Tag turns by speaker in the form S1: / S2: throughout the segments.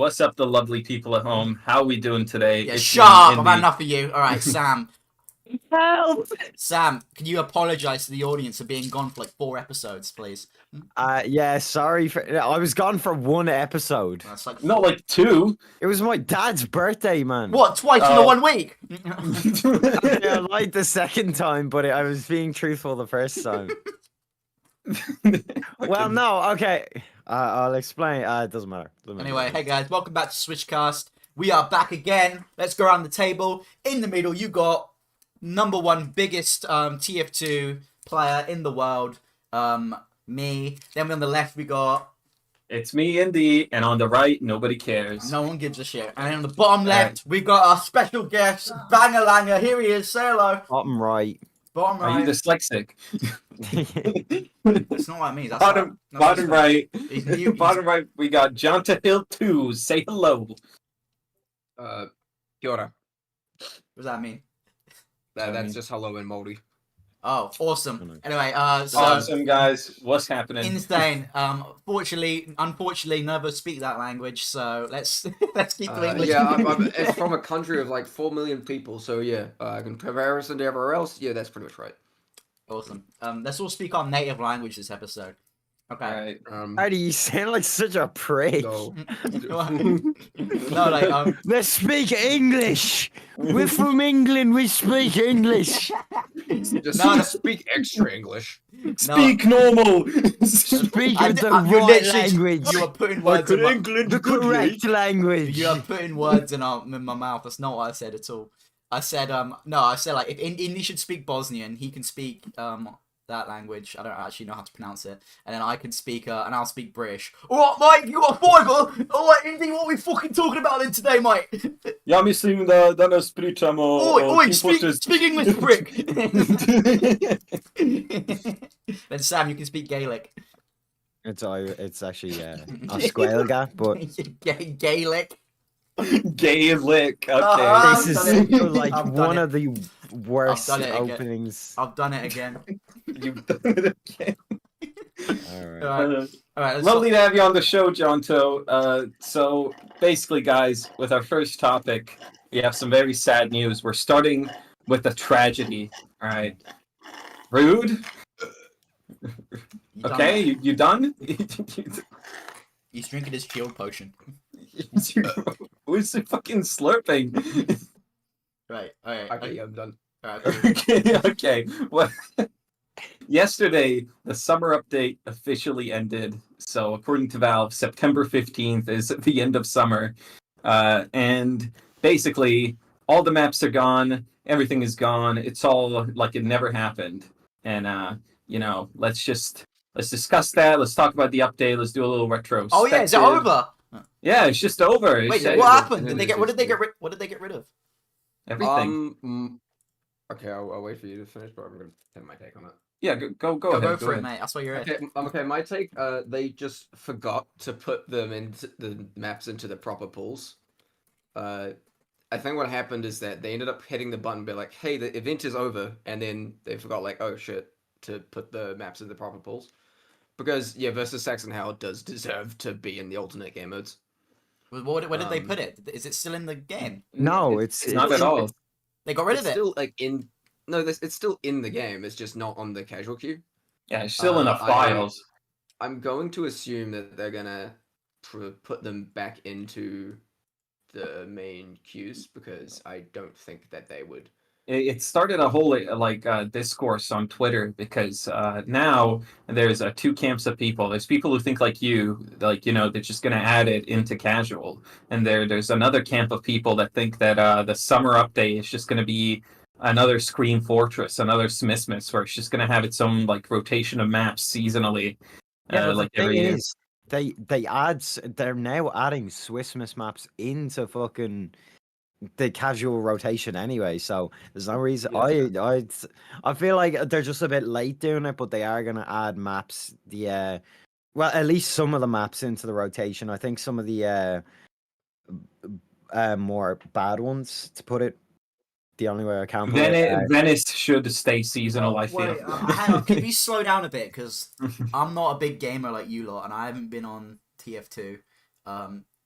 S1: What's up, the lovely people at home? How are we doing today?
S2: Yeah,
S1: It's
S2: shut
S1: me,
S2: up! I've
S1: Indy.
S2: had enough of you. Alright, Sam.
S1: Help!
S2: Sam, can you apologise to the audience for being gone for like 4 episodes, please?
S3: Yeah, sorry for. I was gone for 1 episode.
S2: That's like
S1: Not like 2.
S3: It was my dad's birthday, man.
S2: what? Twice in the
S1: Oh.
S2: 1 week?
S3: Yeah, I lied the second time, but I was being truthful the first time. Well, no, okay. I'll explain. It doesn't matter.
S2: Anyway, hey guys, welcome back to Swishcast. We are back again. Let's go around the table. In the middle, you got #1 biggest TF2 player in the world, me. Then on the left, we got
S1: It's me, Indy, and on the right, nobody cares.
S2: no one gives a shit. And then on the bottom left, we got our special guest, Banger Langer. Here he is. Say hello.
S3: Bottom right.
S2: Bottom
S1: Are you
S2: right.
S1: dyslexic?
S2: It's not what I mean. That's
S1: bottom right.
S2: He's new.
S1: Bottom right, we got Jonta Hill 2. Say hello.
S4: Kia ora.
S2: What does that mean?
S4: That's just hello in Māori.
S2: Oh, awesome. Anyway, so
S1: Awesome, guys. What's happening?
S2: insane. Unfortunately, none of us speak that language, so let's keep the English.
S4: It's from a country of like 4 million people, so yeah, in comparison to everywhere else, yeah, that's pretty much right.
S2: Awesome. Let's all speak our native language this episode. Okay.
S1: Alright.
S3: How do you sound like such a prick?
S4: No.
S2: No, like
S3: Let's speak English. We're from England. We speak English.
S4: Just speak extra English.
S1: Speak normal!
S3: Speak
S2: I-
S3: the
S2: I- you're
S3: right
S2: literally-
S3: language.
S2: You are putting words in my,
S3: The correct language.
S2: you are putting words in my mouth. That's not what I said at all. I said I said like if Indy should speak Bosnian, he can speak that language. I don't actually know how to pronounce it. And then I can speak and I'll speak British. Alright, mate, you got a fiver? Alright, Indy, what are we fucking talking about then today, mate?
S1: Ja mislim da danas pričamo
S2: Oi, speak English, prick! Then Sam, you can speak Gaelic.
S3: It's actually Osquelga, but
S2: Gaelic.
S1: Gaelic. Okay.
S2: Uh-huh.
S3: this
S2: I've
S3: is
S2: done it.
S3: like
S2: I've done
S3: one
S2: it.
S3: of the worst
S2: I've done it again.
S3: openings.
S2: I've done it again.
S1: You've done it again.
S3: Alright.
S2: Alright, let's
S1: Lovely to have you on the show, Jonto. So basically, guys, with our first topic, we have some very sad news. We're starting with a tragedy. All right. Rude. Okay, you done?
S2: He's drinking his shield potion.
S1: Who's fucking slurping?
S2: Right, alright.
S4: Okay, yeah, I'm done.
S2: Alright,
S1: Okay. Well, yesterday, the summer update officially ended. So, according to Valve, September 15th is the end of summer. And basically, all the maps are gone. Everything is gone. It's all like it never happened. And, let's discuss that. Let's talk about the update. Let's do a little retro.
S2: Oh yeah, is it over?
S1: Yeah, it's just over.
S2: Wait,
S1: It's-
S2: what happened? What did they get rid of?
S1: Everything.
S4: Okay, I'll wait for you to finish, but I'm gonna take my take on it.
S1: Yeah, go
S2: Go
S1: ahead.
S2: for it, mate. That's what you're in.
S4: Okay, my take. They just forgot to put them into the maps into the proper pools. I think what happened is that they ended up hitting the button, be like, "Hey, the event is over," and then they forgot, like, "Oh shit," to put the maps in the proper pools. Because yeah, versus Saxon Hell does deserve to be in the alternate game modes.
S2: Where did they put it? Is it still in the game?
S3: No, it's
S1: not at all.
S2: They got rid of
S4: It's
S2: it.
S4: still like in. No, it's still in the game. It's just not on the casual queue.
S1: Yeah, it's still in the
S4: I-
S1: files.
S4: I'm going to assume that they're gonna put them back into the main queues because I don't think that they would.
S1: It started a whole discourse on Twitter because now there's 2 camps of people. There's people who think like you, they're just gonna add it into casual, and there's another camp of people that think that the summer update is just gonna be another Scream Fortress, another Smithmas, where it's just gonna have its own like rotation of maps seasonally,
S3: Yeah, but the
S1: every
S3: thing
S1: year.
S3: is, they're now adding Swiss miss maps into fucking the casual rotation anyway. So there's no reason.
S4: Yeah.
S3: I feel like they're just a bit late doing it, but they are gonna add maps. Well, at least some of the maps into the rotation. I think some of the more bad ones, to put it the only way I can.
S1: Venice should stay seasonal, I feel.
S2: Wait, hang on. Can you slow down a bit? Because I'm not a big gamer like you lot, and I haven't been on TF2.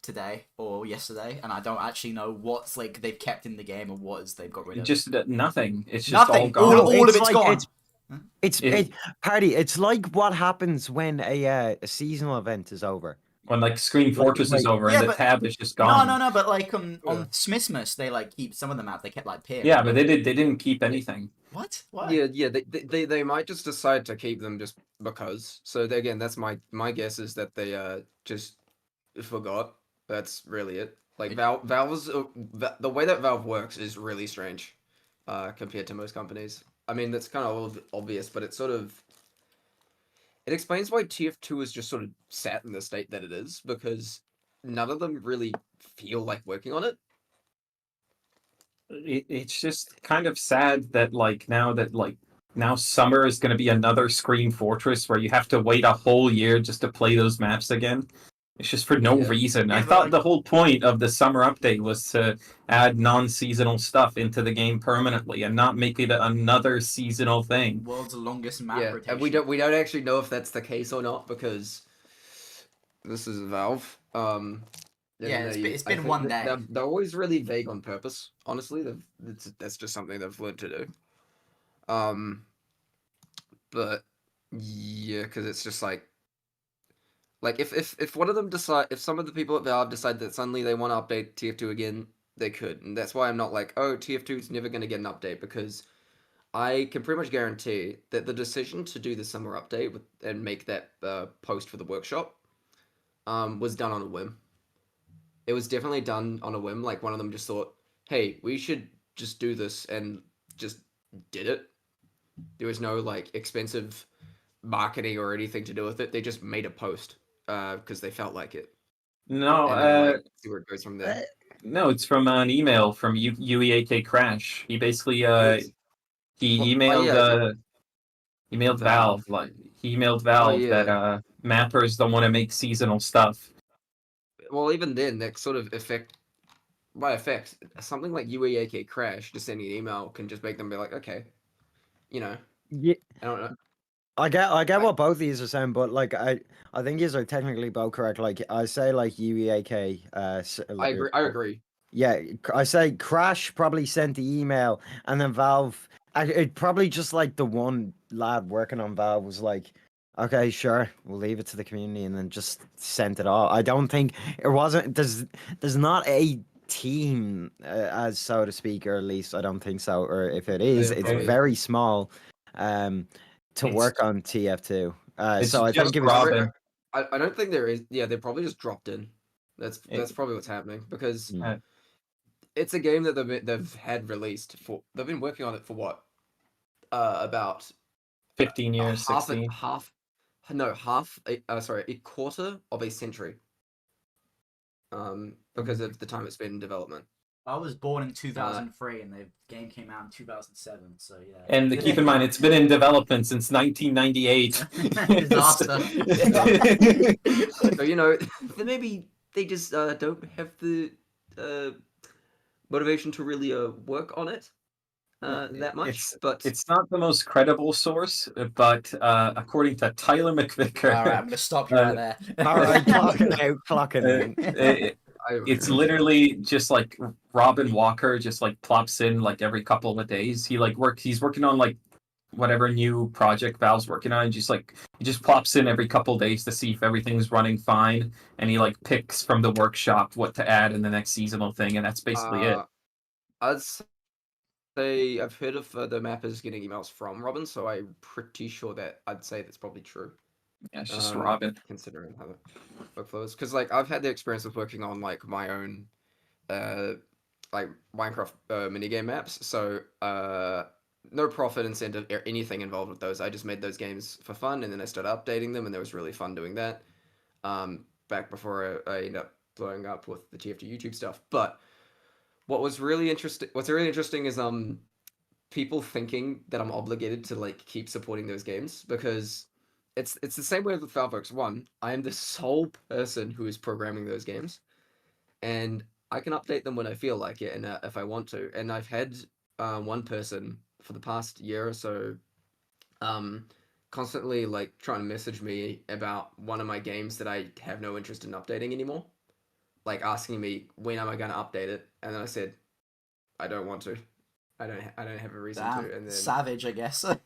S2: today or yesterday, and I don't actually know what's like they've kept in the game or what is they've got rid of.
S1: Just nothing. It's just all
S2: Nothing.
S1: gone.
S2: All of
S3: it's
S2: it's
S3: like-
S2: gone.
S3: Party. It's like what happens when a seasonal event is over.
S1: When like Screen Fortress is over
S2: Yeah,
S1: and the
S2: but-
S1: tab is just gone.
S2: No, but like on
S4: Yeah.
S2: Smithmas they like keep some of the maps. They kept like Pier.
S1: Yeah, but they didn't keep anything.
S2: What? Why?
S4: Yeah. They might just decide to keep them just because. So again, that's my guess is that they just forgot. That's really it. Like Valve's the way that Valve works is really strange, compared to most companies. I mean, that's kind of obvious, but it's sort of. It explains why TF2 is just sort of sat in the state that it is, because none of them really feel like working on it.
S1: It's just kind of sad that now summer is going to be another Screen Fortress where you have to wait a whole year just to play those maps again. It's just for no
S4: Yeah.
S1: reason.
S2: Yeah,
S1: I
S2: but,
S1: thought
S2: like-
S1: the whole point of the summer update was to add non-seasonal stuff into the game permanently and not make it another seasonal thing.
S2: World's longest map
S4: Yeah,
S2: rotation.
S4: and we don't actually know if that's the case or not because this is Valve.
S2: Yeah, it's
S4: I
S2: been
S4: think
S2: one
S4: that
S2: day.
S4: They're always really vague on purpose. Honestly, that's just something they've learned to do. But yeah, because it's just like if one of them decide, if some of the people at Valve decide that suddenly they want to update TF2 again, they could, and that's why I'm not like, oh, TF2 is never going to get an update, because I can pretty much guarantee that the decision to do the summer update and make that post for the workshop was done on a whim. It was definitely done on a whim. Like one of them just thought, hey, we should just do this, and just did it. There was no like expensive marketing or anything to do with it. They just made a post because they felt like it.
S1: No,
S4: And then, like, see where it goes from there.
S1: no, it's from an email from UEAK Crash. He basically he
S4: Well,
S1: emailed
S4: yeah.
S1: emailed
S4: Valve.
S1: Valve he emailed Valve
S4: yeah.
S1: that mappers don't want to make seasonal stuff.
S4: Well, even then, that sort of by effect, something like UEAK Crash, just sending an email can just make them be like, okay,
S3: Yeah,
S4: I don't know.
S3: I get what both of these are saying, but like I think these are technically both correct. Like I say, like UEAK.
S4: I agree.
S3: Yeah, I say Crash probably sent the email, and then Valve. It probably just like the one lad working on Valve was like, "Okay, sure, we'll leave it to the community," and then just sent it all. I don't think it wasn't. There's not a team, as so to speak, or at least I don't think so. Or if it is,
S4: Yeah,
S3: it's
S4: probably.
S3: very small. To
S1: It's-
S3: work on TF2.
S1: it's
S3: So I
S1: just
S3: think it was.
S1: Robin.
S4: I don't think there is. Yeah, they probably just dropped in. That's
S1: It-
S4: probably what's happening, because
S3: Mm.
S4: it's a game that they've had released for. They've been working on it for what? About
S1: 15 years,
S4: half
S1: 16.
S4: a quarter of a century. Because of the time it's been in development.
S2: I was born in 2003, and the game came out in 2007. So yeah.
S1: And keep in mind, it's been in development since 1998.
S2: Disaster.
S4: So then maybe they just don't have the motivation to really work on it that much. But
S1: It's not the most credible source, but according to Tyler McVicker,
S2: All right, I'm gonna stop you right there.
S3: All right, clocking out.
S1: it's literally just like Robin Walker just like plops in like every couple of days. He's working on like whatever new project Valve's working on, and he just plops in every couple of days to see if everything's running fine, and he like picks from the workshop what to add in the next seasonal thing, and that's basically it.
S4: I'd say I've heard of the mappers getting emails from Robin, so I'm pretty sure that I'd say that's probably true.
S1: Yeah, it's just Robin.
S4: Considering how the workflow is, because like I've had the experience of working on like my own like Minecraft minigame maps, so no profit incentive or anything involved with those. I just made those games for fun, and then I started updating them, and it was really fun doing that back before I ended up blowing up with the TF2 YouTube stuff. But what's really interesting is people thinking that I'm obligated to like keep supporting those games, because it's the same way with Valveworks. One, I am the sole person who is programming those games, and I can update them when I feel like it and if I want to. And I've had one person for the past year or so constantly like trying to message me about one of my games that I have no interest in updating anymore. like asking me when am I going to update it, and then I said, I don't want to. I don't have a reason
S2: Damn,
S4: to. And then
S2: savage, I guess.
S4: I'm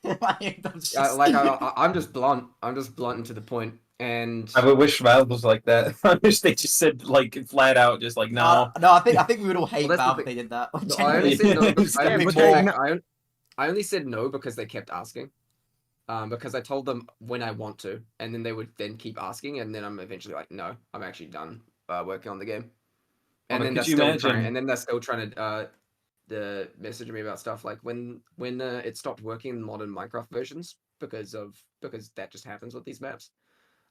S4: just blunt. I'm just blunt and to the point. And
S1: I would wish Valve was like that. I wish they just said like flat out, just like no.
S2: No, I think we would all hate
S4: Well, that's the
S2: Valve if
S4: thing.
S2: they did that.
S4: No, I only said no.
S1: It's
S4: I
S1: gonna
S4: only,
S1: be
S3: but
S1: more-
S4: I only said no because they kept asking. Because I told them when I want to, and then they would then keep asking, and then I'm eventually like, no, I'm actually done working on the game. And then
S1: could
S4: they're
S1: you
S4: still
S1: imagine-
S4: trying, and then they're still trying to message me about stuff like when it stopped working in modern Minecraft versions because that just happens with these maps.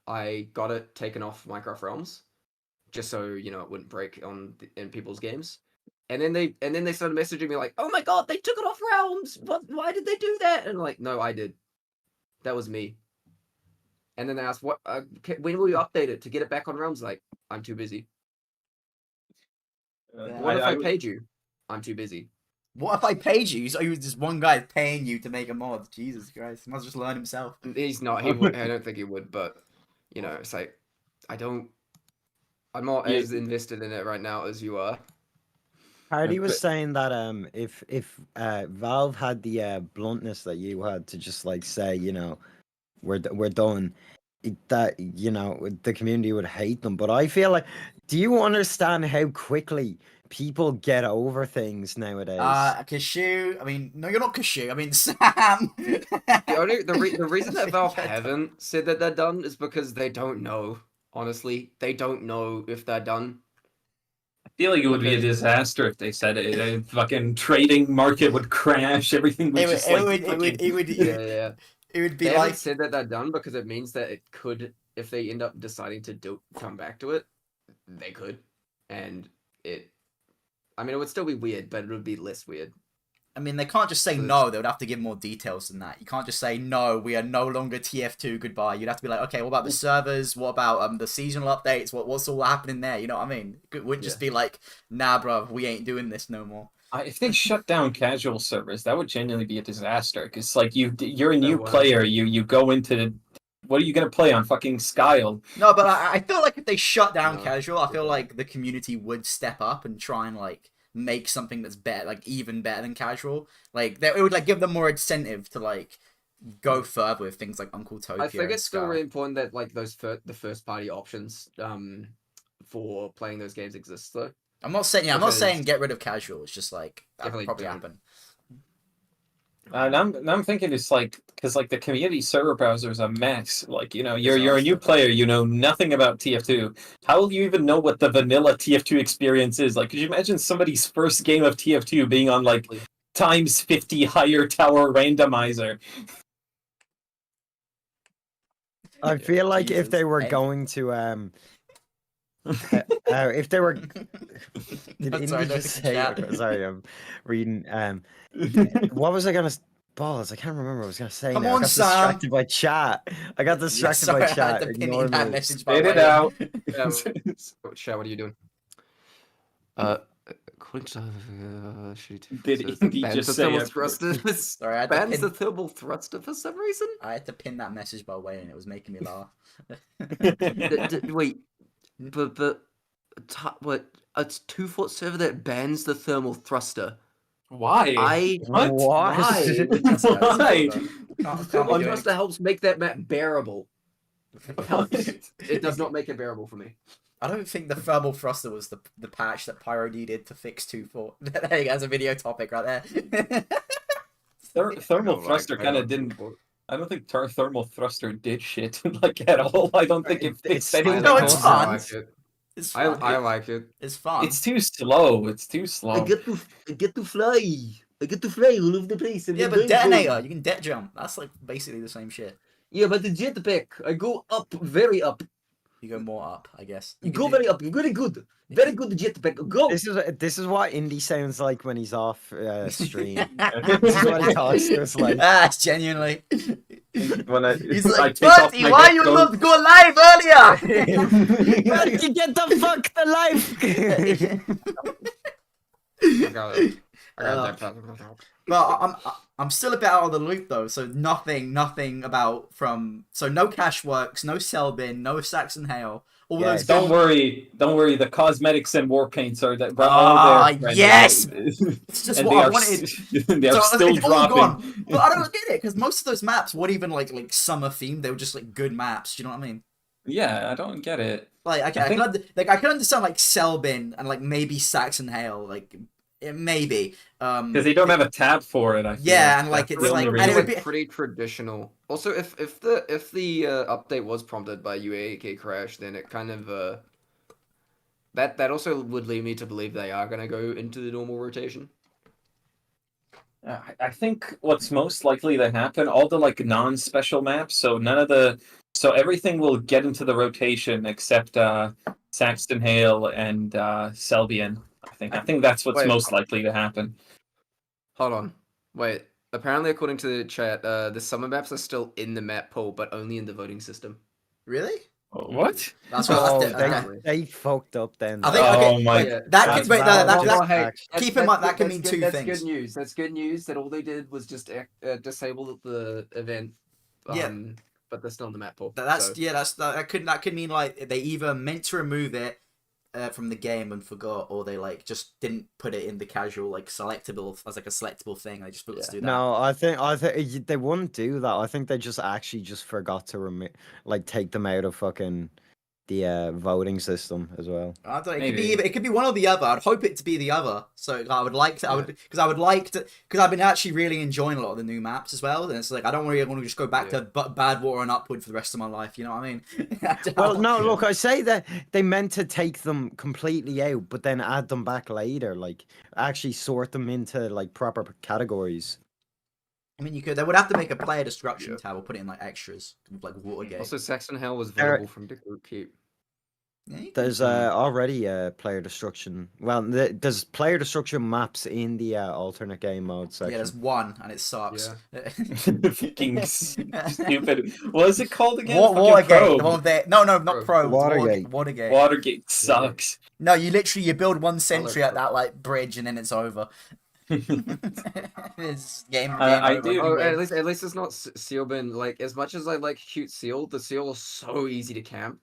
S4: I got it taken off Minecraft Realms, just so it wouldn't break in people's games. And then they started messaging me like, "Oh my god, they took it off Realms! Why did they do that?" And I'm like, "No, I did. That was me." And then they asked, "What? When will you update it to get it back on Realms?" Like, I'm too busy. What if I paid you? I'm too busy.
S2: What if I paid you? So you was just one guy paying you to make a mod. Jesus Christ, he must just learn himself.
S4: He's not. He would. I don't think he would. But it's like I'm not as invested in it right now as you are.
S3: Hardy was
S1: but-
S3: saying that if Valve had the bluntness that you had to just like say, we're done, that the community would hate them. But I feel like, do you understand how quickly people get over things nowadays?
S2: Cashew. I mean, no, you're not Cashew. I mean, Sam.
S4: The reason that Valve haven't said that they're done is because they don't know. Honestly, they don't know if they're done.
S1: I feel like it would be a
S4: Because-
S1: disaster if they said it. A fucking trading market would crash. Everything would just
S2: it would
S4: Yeah.
S2: It would be
S4: They
S2: like
S4: haven't said that they're done because it means that it could, if they end up deciding to come back to it, they could, and it. I mean, it would still be weird, but it would be less weird.
S2: I mean, they can't just say
S4: So
S2: no. They would have to give more details than that. You can't just say no. We are no longer TF2. Goodbye. You'd have to be like, okay, what about the servers? What about the seasonal updates? What's all happening there? You know what I mean? It wouldn't just be like, nah, bro, we ain't doing this no more.
S1: If they shut down casual servers, that would genuinely be a disaster. Because like you're a new
S4: would.
S1: player, you go into what are you gonna play on fucking Skyle?
S2: No, but I feel like if they shut down
S4: No,
S2: casual, I feel
S4: yeah.
S2: like the community would step up and try and like make something that's better, like even better than casual. Like it would like give them more incentive to like go further with things like Uncle Tokyo.
S4: I think
S2: and
S4: it's still
S2: stuff.
S4: really important that like the first party options for playing those games exist though.
S2: I'm not saying
S4: because-
S2: get rid of casual. It's just like that would
S4: Definitely
S2: probably
S4: don't.
S2: happen.
S1: And I'm thinking it's like because like the community server browser is a mess. Like you're a new player, you know nothing about TF2. How will you even know what the vanilla TF2 experience is? Like, could you imagine somebody's first game of TF2 being on like times 50 higher tower randomizer?
S3: I feel like if
S2: Jesus.
S3: they were
S2: Hey.
S3: going to if they were did
S2: No,
S3: Indy
S2: sorry, no,
S3: just
S2: the
S3: say
S2: chat.
S3: sorry, I'm reading what was I gonna balls, I can't remember what I was gonna say
S2: Come
S3: now.
S2: on,
S3: I got
S2: Sam.
S3: distracted by chat. I got distracted by
S2: I had
S3: chat.
S2: to pin
S3: Ignore
S2: in that
S3: me.
S2: message by
S1: Spit it
S2: way.
S1: out.
S4: Chat, what are you doing? According to
S1: Did Indy just say
S4: thermal
S1: it?
S4: thruster?
S2: Sorry, I had to
S4: Bans the
S2: pin.
S4: thermal thruster for some reason.
S2: I had to pin that message by way, and it was making me laugh.
S4: Wait, but what? It's 2-foot server that bans the thermal thruster.
S1: Why? What?
S3: What?
S4: Why?
S1: Why?
S2: Can't be
S4: Thermal
S2: doing
S4: thruster helps make that map bearable. It does not make it bearable for me.
S2: I don't think the thermal thruster was the patch that Pyro needed to fix 2-4. There you go, that's a video topic right there.
S1: Thermal thruster kind of didn't. I don't think thermal thruster did shit like at all. I don't think it fixed
S3: It's
S1: anything.
S2: No, it's
S4: I
S2: fun.
S4: like it.
S2: It's
S4: I
S2: fun.
S4: like it.
S2: It's fun.
S1: It's too slow. It's too slow.
S4: I get to fly. I get to fly all over the place.
S2: Yeah, but detonator, you can det jump. That's like basically the same shit.
S4: Yeah, but the jetpack, I go up, very up.
S2: You go more up, I guess.
S4: You
S2: can
S4: go
S2: do-
S4: very up. Very good. Very good jetpack. Go.
S3: This is what Indy sounds like when he's off stream. This is what he talks to us like.
S2: Ah, genuinely.
S1: When
S2: He's
S1: I
S2: like,
S1: take off
S2: Bertie,
S1: my
S2: why you
S1: headphones-
S2: not go live earlier?
S3: Bertie, get the fuck the life.
S4: I got it. I got that.
S2: But I'm still a bit out of the loop though. So nothing about from. So no cash works, no cell bin, no Saxon Hail. All
S3: Yeah,
S2: those
S1: Don't
S2: guns.
S1: don't worry. The cosmetics and war paints are that
S2: Ah,
S1: all there, friend,
S2: yes!
S1: and
S2: It's just
S1: and
S2: what
S1: they
S2: I
S1: are
S2: wanted.
S1: they are
S2: So
S1: still
S2: it's all gone.
S1: dropping.
S2: But I don't get it because most of those maps weren't even like summer themed. They were just like good maps. Do you know what I mean?
S1: Yeah, I don't get it.
S2: Like
S1: I think
S2: I can understand like Selbin and like maybe Saxon Hale, like maybe.
S1: because they don't have a tab for it. I feel
S2: Yeah, and like
S1: that's
S4: The
S1: the
S2: it's
S4: rest
S1: only
S2: like
S4: of
S2: and
S4: it's
S2: it would
S1: reason.
S2: be
S4: like pretty traditional. Also, if the update was prompted by UAK crash, then it kind of that also would lead me to believe they are gonna go into the normal rotation.
S1: I think what's most likely to happen, all the like non-special maps, so everything will get into the rotation except Saxton Hale and Selbian. I think that's what's
S4: Wait,
S1: most likely to happen.
S4: hold on. Wait. Apparently, according to the chat, the summer maps are still in the map pool, but only in the voting system.
S2: really.
S1: What?
S2: That's what.
S3: Oh,
S2: Okay.
S3: they fucked up then.
S2: I think
S1: Oh
S2: okay.
S1: my!
S2: Wait,
S4: Yeah,
S2: that
S3: That's
S2: could wait.
S3: Valve
S2: That,
S3: just
S2: that,
S3: actually.
S2: keep in mind that can
S4: that's
S2: mean
S4: good,
S2: two
S4: that's
S2: things.
S4: good news. That's good news that all they did was just disable the event.
S2: Yeah.
S4: But they're still in the map pool.
S2: That's
S4: So
S2: yeah. That could mean like they either meant to remove it from the game and forgot, or they like just didn't put it in the casual like selectable as like a selectable thing. They just forgot to do that.
S3: No, I think they wouldn't do that. I think they just actually just forgot to take them out of fucking the voting system as well.
S2: I don't know. It could be
S1: Maybe.
S2: either. It could be one or the other. I'd hope it to be the other. So I would like to. I
S4: Yeah.
S2: would because I would like to because I've been actually really enjoying a lot of the new maps as well. And it's like I don't really want to just go back
S4: Yeah.
S2: to bad water and upward for the rest of my life. You know what I mean?
S3: Well, no,
S1: Yeah.
S3: look, I say that they meant to take them completely out, but then add them back later, like actually sort them into like proper categories.
S2: I mean, you could. They would have to make a player destruction
S4: Yeah.
S2: tab or put it in like extras, like Watergate.
S4: also, Saxon Hell was
S3: There-
S4: votable from the group keep.
S2: Yeah, you could-
S3: There's already player destruction. Well, there's player destruction maps in the alternate game mode section.
S2: yeah, there's one and it sucks.
S1: Fucking stupid. What is it called again?
S2: What
S1: Fucking
S2: Watergate?
S1: Probe.
S2: The one there? No, not
S4: Probe.
S2: Probe.
S3: Watergate.
S2: Watergate.
S1: Watergate sucks.
S2: No, you literally build one sentry at
S4: Probe.
S2: that like bridge and then it's over. It's game
S1: I
S2: over.
S1: do-
S4: Oh,
S2: You win.
S4: at least it's not Sealbin. Like as much as I like cute Seal, the Seal is so easy to camp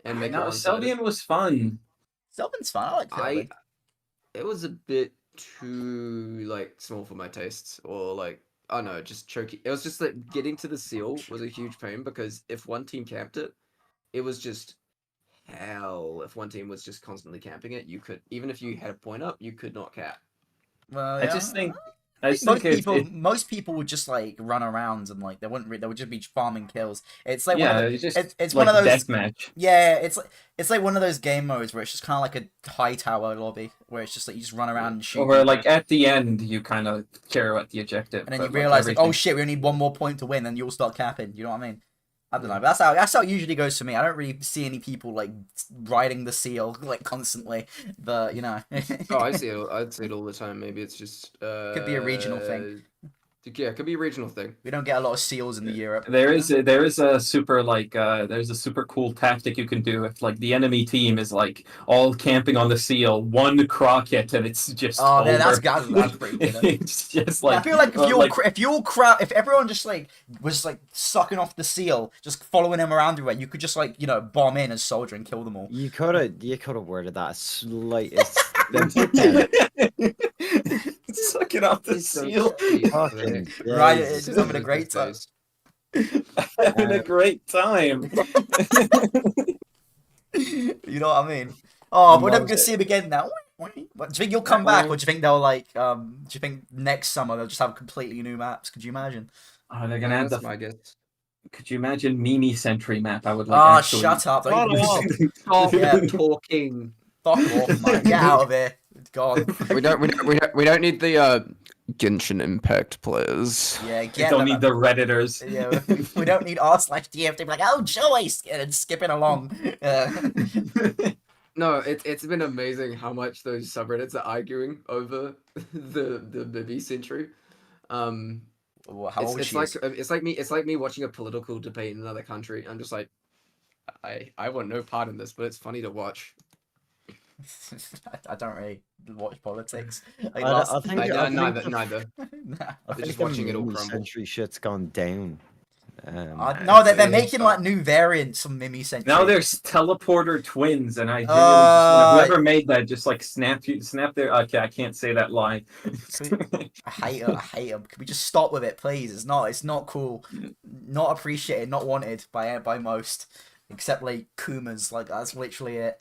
S4: and make it
S1: No,
S4: one-sided.
S1: Selbian was fun.
S2: Selbin's fun. I like Selbin.
S4: It was a bit too like small for my tastes, or like I don't know, just choky. It was just like getting to the seal was a huge pain because if one team camped it, it was just hell. If one team was just constantly camping it, you could even if you had a point up, you could not cap.
S2: Well,
S1: I
S2: yeah.
S1: just think
S2: Most people would just like run around and like they would just be farming kills. It's like
S1: yeah,
S2: one of
S1: it's just
S2: it's
S1: like
S2: one of those
S1: deathmatch.
S2: yeah, it's like one of those game modes where it's just kind of like a high tower lobby where it's just like you just run around and shoot.
S1: Or where
S2: people.
S1: like at the end you kind of care about the objective,
S2: And then
S1: but,
S2: you realize like, oh
S1: everything-
S2: shit, we only need one more point to win, and you'll start capping. You know what I mean? I don't know, but that's how it usually goes for me. I don't really see any people like riding the seal like constantly, but you know.
S4: Oh, I'd see it all the time. Maybe it's just
S2: Could be a regional thing.
S4: Yeah, it could be a regional thing.
S2: We don't get a lot of seals in the Europe.
S1: There is a super there's a super cool tactic you can do if like the enemy team is like all camping on the seal, one croc hit and it's just
S2: Oh,
S1: over.
S2: yeah, that's pretty good.
S1: It's just like
S2: I feel like if everyone just like was like sucking off the seal, just following him around everywhere, you could just like bomb in as soldier and kill them all.
S3: You could have worded that slightly.
S1: sucking off the seal.
S3: Fucking
S2: Right,
S3: days.
S2: it's having a great time.
S1: Having a great time.
S2: You know what I mean? Oh, but we're never
S1: Loves
S2: gonna
S1: it.
S2: see him again now. But do you think you'll come back, or do you think they'll like? Do you think next summer they'll just have completely new maps? Could you imagine?
S1: Oh, they're gonna add
S4: That's
S1: the.
S4: my guess.
S1: Could you imagine Mimi Sentry map? I would like.
S2: Oh,
S1: actually...
S2: shut up! Don't even-
S4: Stop
S2: Yeah.
S4: talking.
S2: Fuck off, man! Get out of here! God.
S4: We don't need the Genshin Impact players.
S2: Yeah,
S1: You
S2: get
S1: don't
S2: them.
S1: need the redditors.
S2: Yeah, we don't need r/TF to be like, oh, Joyce, and skipping along.
S4: No, it's been amazing how much those subreddits are arguing over the Bibi Century.
S2: Well, how old
S4: It's
S2: she
S4: like
S2: is?
S4: it's like me watching a political debate in another country. I'm just like, I want no part in this, but it's funny to watch.
S2: I don't really watch politics. Like,
S3: I think
S4: Neither.
S2: Nah.
S3: I
S4: They're
S3: think
S4: just
S3: the
S4: watching it all
S3: meme
S4: crumble.
S3: century shit's gone down.
S2: No, they're
S4: Yeah,
S2: making
S4: so-
S2: like new variants from Mimi Century.
S1: Now there's teleporter twins, and I genuinely just want whoever made that just like snap their. Okay, I can't say that line.
S2: I hate it. I hate them. Can we just stop with it, please? It's not cool. Not appreciated. Not wanted by most, except like Kumas. Like that's literally it.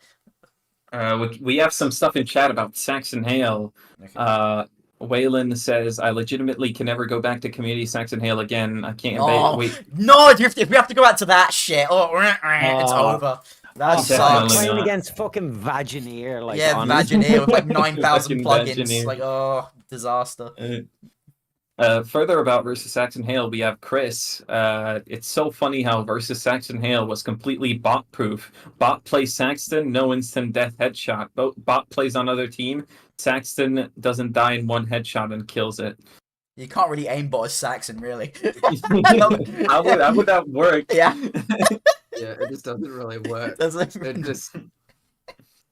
S1: We have some stuff in chat about Saxon Hale.
S2: Okay.
S1: Waylon says, I legitimately can never go back to Community Saxon Hale again. I can't
S2: No,
S1: wait.
S2: no! If we have to go back to that shit, it's over. That
S1: Definitely
S2: sucks.
S3: Playing
S1: not.
S3: against fucking Vagineer, like
S2: Yeah,
S3: honestly.
S2: Vagineer with like 9,000
S1: Fucking
S2: plugins.
S1: Vagineer.
S2: Like, oh, disaster.
S1: Further about versus Saxon Hale, we have Chris. It's so funny how versus Saxon Hale was completely bot proof. Bot plays Saxton, no instant death headshot. Bot plays on other team. Saxton doesn't die in one headshot and kills it.
S2: You can't really aimbot a Saxon, really.
S1: How would that work?
S2: Yeah.
S4: Yeah, it just doesn't really work.
S2: Doesn't-
S4: It just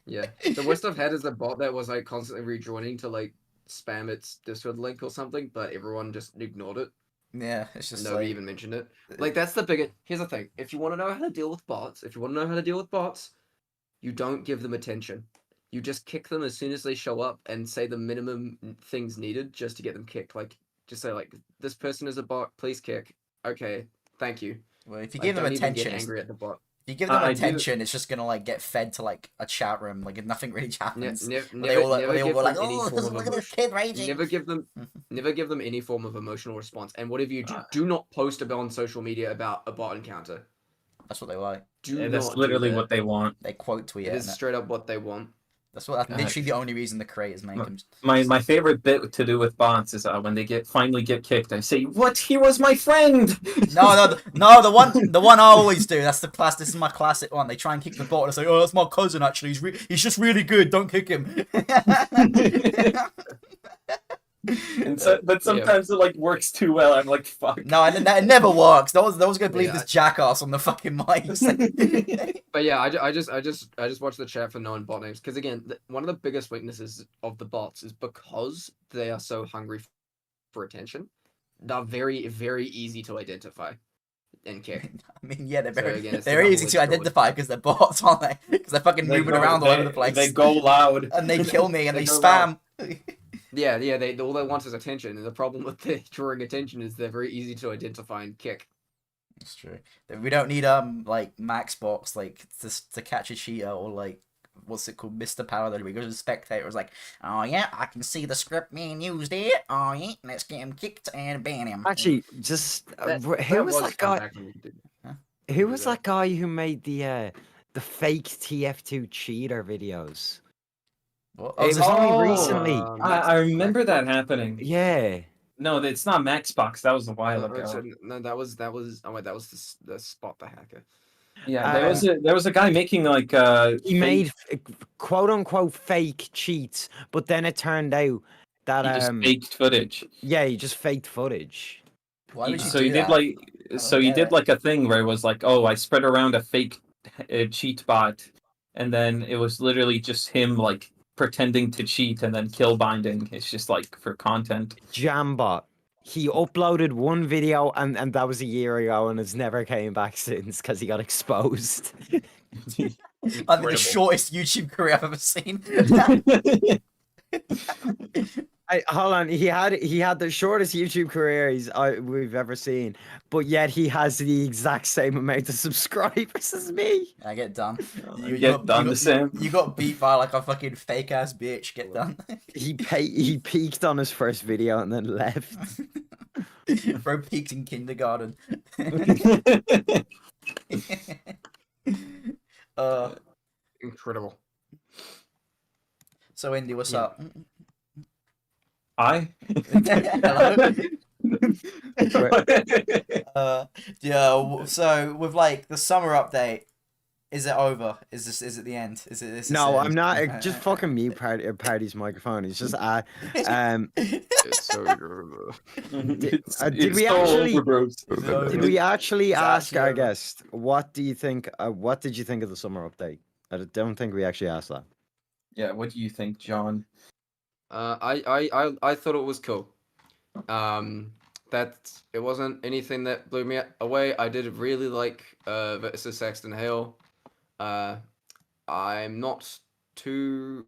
S4: yeah. The worst I've had is a bot that was like constantly rejoining to like spam its Discord link or something, but everyone just ignored it.
S2: Yeah, it's just
S4: Nobody
S2: like...
S4: even mentioned it. Like that's the biggest. Here's the thing: if you want to know how to deal with bots, you don't give them attention. You just kick them as soon as they show up and say the minimum things needed just to get them kicked. Like just say like, this person is a bot, please kick. Okay, thank you.
S2: Well, if you
S4: Like,
S2: give them
S4: don't even
S2: attention,
S4: get angry at the bot.
S2: if you give them
S1: I do-
S2: attention, it's just gonna like get fed to like a chat room. Like nothing really happens.
S4: Never
S2: They all
S4: give
S2: go like,
S4: them any
S2: "Oh,
S4: form of
S2: look at this
S4: emotion.
S2: kid raging."
S4: Never give them any form of emotional response. And whatever you do, do not post about on social media about a bot encounter.
S2: That's what they like.
S4: Do
S1: Yeah,
S4: not
S1: that's
S4: do
S1: literally
S4: that.
S1: what they want.
S2: They quote tweet
S4: It
S2: it.
S4: is
S2: And
S4: straight up what they want.
S2: that's literally the only reason the creators make them.
S1: My favorite bit to do with bots is when they finally get kicked. I say, "What? He was my friend."
S2: No, the one I always do. That's the class. This is my classic one. They try and kick the bot and say, "Oh, that's my cousin. Actually, he's just really good. Don't kick him."
S1: But sometimes it like works too well. I'm like, fuck.
S2: No, it never works. No one's gonna believe
S4: Yeah.
S2: this jackass on the fucking mics.
S4: But yeah, I just watch the chat for known bot names because again, one of the biggest weaknesses of the bots is because they are so hungry for attention. They're very, very easy to identify and kick.
S2: I mean, yeah, they're
S4: So
S2: very,
S4: again, it's
S2: they're
S4: the
S2: easy to
S4: double-edged sword.
S2: identify because they're bots, aren't they? Because they're fucking moving around all over the place.
S1: They go loud.
S2: And they kill me and they
S4: They go
S2: spam.
S4: Yeah, they all they want is attention, and the problem with the drawing attention is they're very easy to identify and kick.
S2: That's true. We don't need like max box like to catch a cheater or like what's it called, Mr. Power. That we go to the spectator. It's like, oh yeah, I can see the script being used here. Oh yeah, let's get him kicked and ban him.
S3: Actually, just who was that guy? Who was that guy who made the fake TF2 cheater videos?
S2: What?
S3: It was only recently.
S1: I remember that happening.
S3: Yeah.
S1: No, it's not Maxbox. That was a while ago.
S4: No, that was oh wait, that was the Spot the Hacker.
S1: Yeah, there was a guy making like
S3: he made quote unquote fake cheats, but then it turned out that
S1: he just faked footage.
S3: yeah, he just faked footage.
S2: Why would you
S1: So
S2: do
S1: he did
S2: that?
S1: like he
S2: get
S1: did
S2: it.
S1: like a thing where it was like, oh, I spread around a fake cheat bot, and then it was literally just him like pretending to cheat and then kill binding. It's just like for content.
S3: Jambot. He uploaded one video and that was a year ago and has never came back since because he got exposed.
S2: I think the shortest YouTube career I've ever seen.
S3: Hold on, he had the shortest YouTube career we've ever seen, but yet he has the exact same amount of subscribers as me.
S2: I get done. You got beat by like a fucking fake ass bitch. Get done.
S3: He peaked on his first video and then left.
S2: Bro peaked in kindergarten.
S4: Incredible.
S2: So Indy, what's up?
S1: I.
S2: Hello. Yeah. So with like the summer update, is it over? Is it the end? Is it?
S3: No, I'm not. Just fucking mute Party's microphone. It's just
S4: It's so adorable.
S3: Did we actually ask our guest what do you think? What did you think of the summer update? I don't think we actually asked that.
S1: Yeah, what do you think, John?
S4: I thought it was cool. it wasn't anything that blew me away. I did really like versus Saxton Hale. I'm not too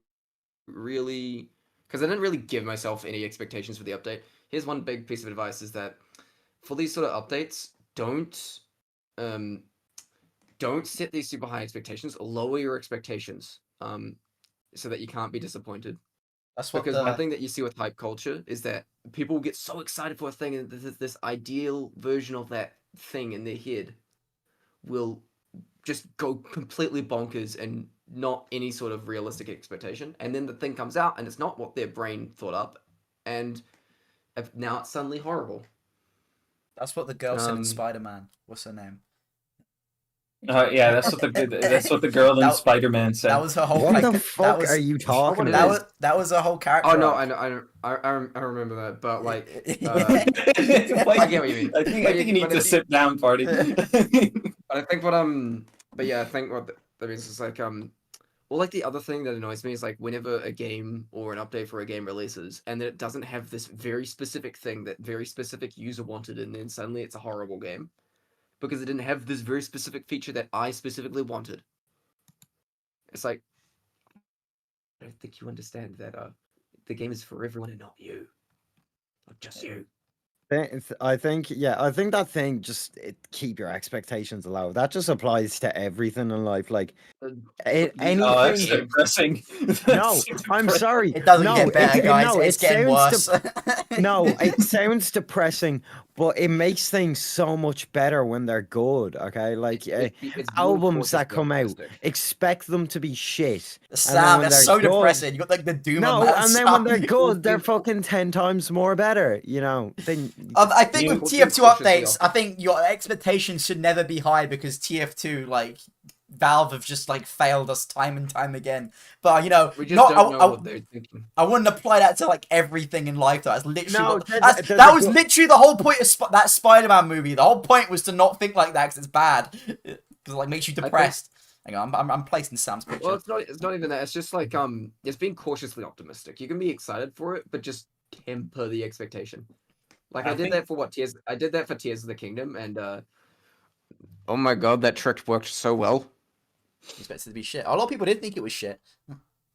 S4: really because I didn't really give myself any expectations for the update. Here's one big piece of advice: is that for these sort of updates, don't set these super high expectations. Lower your expectations, so that you can't be disappointed.
S2: That's what
S4: Because one thing that you see with hype culture is that people get so excited for a thing, and this ideal version of that thing in their head will just go completely bonkers and not any sort of realistic expectation. And then the thing comes out, and it's not what their brain thought up, and now it's suddenly horrible.
S2: That's what the girl said in Spider-Man. What's her name?
S1: Yeah, that's what the girl in
S2: That-
S1: Spider-Man said.
S2: That was her whole.
S3: What the
S2: that
S3: fuck
S2: was,
S3: are you talking
S4: That
S3: about?
S2: That was her whole character.
S4: Oh no,
S2: arc.
S4: I remember that, but like,
S2: Yeah.
S4: I get what you mean.
S1: I think you need to sit down, party.
S4: But I think but yeah, I think what that means is like, well, like the other thing that annoys me is like whenever a game or an update for a game releases and then it doesn't have this very specific thing that very specific user wanted, and then suddenly it's a horrible game because it didn't have this very specific feature that I specifically wanted. It's like, I don't think you understand that the game is for everyone and not you, not just you.
S3: I think that thing just keep your expectations low. That just applies to everything in life. Like anything.
S1: Oh, that's depressing.
S3: No, I'm sorry.
S2: It doesn't
S3: no,
S2: get better, guys.
S3: No,
S2: it's
S3: it
S2: getting
S3: sounds
S2: worse.
S3: No, it sounds depressing, but it makes things so much better when they're good. Okay, like
S4: It's
S3: albums that come out,
S4: optimistic.
S3: expect them to be shit.
S2: Sam,
S3: when
S2: that's
S3: they're
S2: so
S3: good-
S2: depressing. You got like the doom.
S3: No,
S2: on that
S3: and then when they're
S2: Sam.
S3: good, they're fucking 10 times more better. You know.
S2: I think
S1: You-
S2: with TF2 updates, I think your expectations should never be high because TF2, like, Valve have just like failed us time and time again. But you know,
S4: We just don't know what they're thinking.
S2: I wouldn't apply that to like everything in life. That's literally
S3: No,
S2: what,
S3: there's
S2: that
S3: a
S2: was
S3: good-
S2: literally the whole point of that Spider-Man movie. The whole point was to not think like that because it's bad, because it like makes you depressed. Hang on, I'm placing Sam's picture.
S4: Well, it's not even that. It's just like it's being cautiously optimistic. You can be excited for it, but just temper the expectation. Like I did that for Tears. I did that for Tears of the Kingdom, and oh my god, that trick worked so well.
S2: Expected to be shit. A lot of people didn't think it was shit.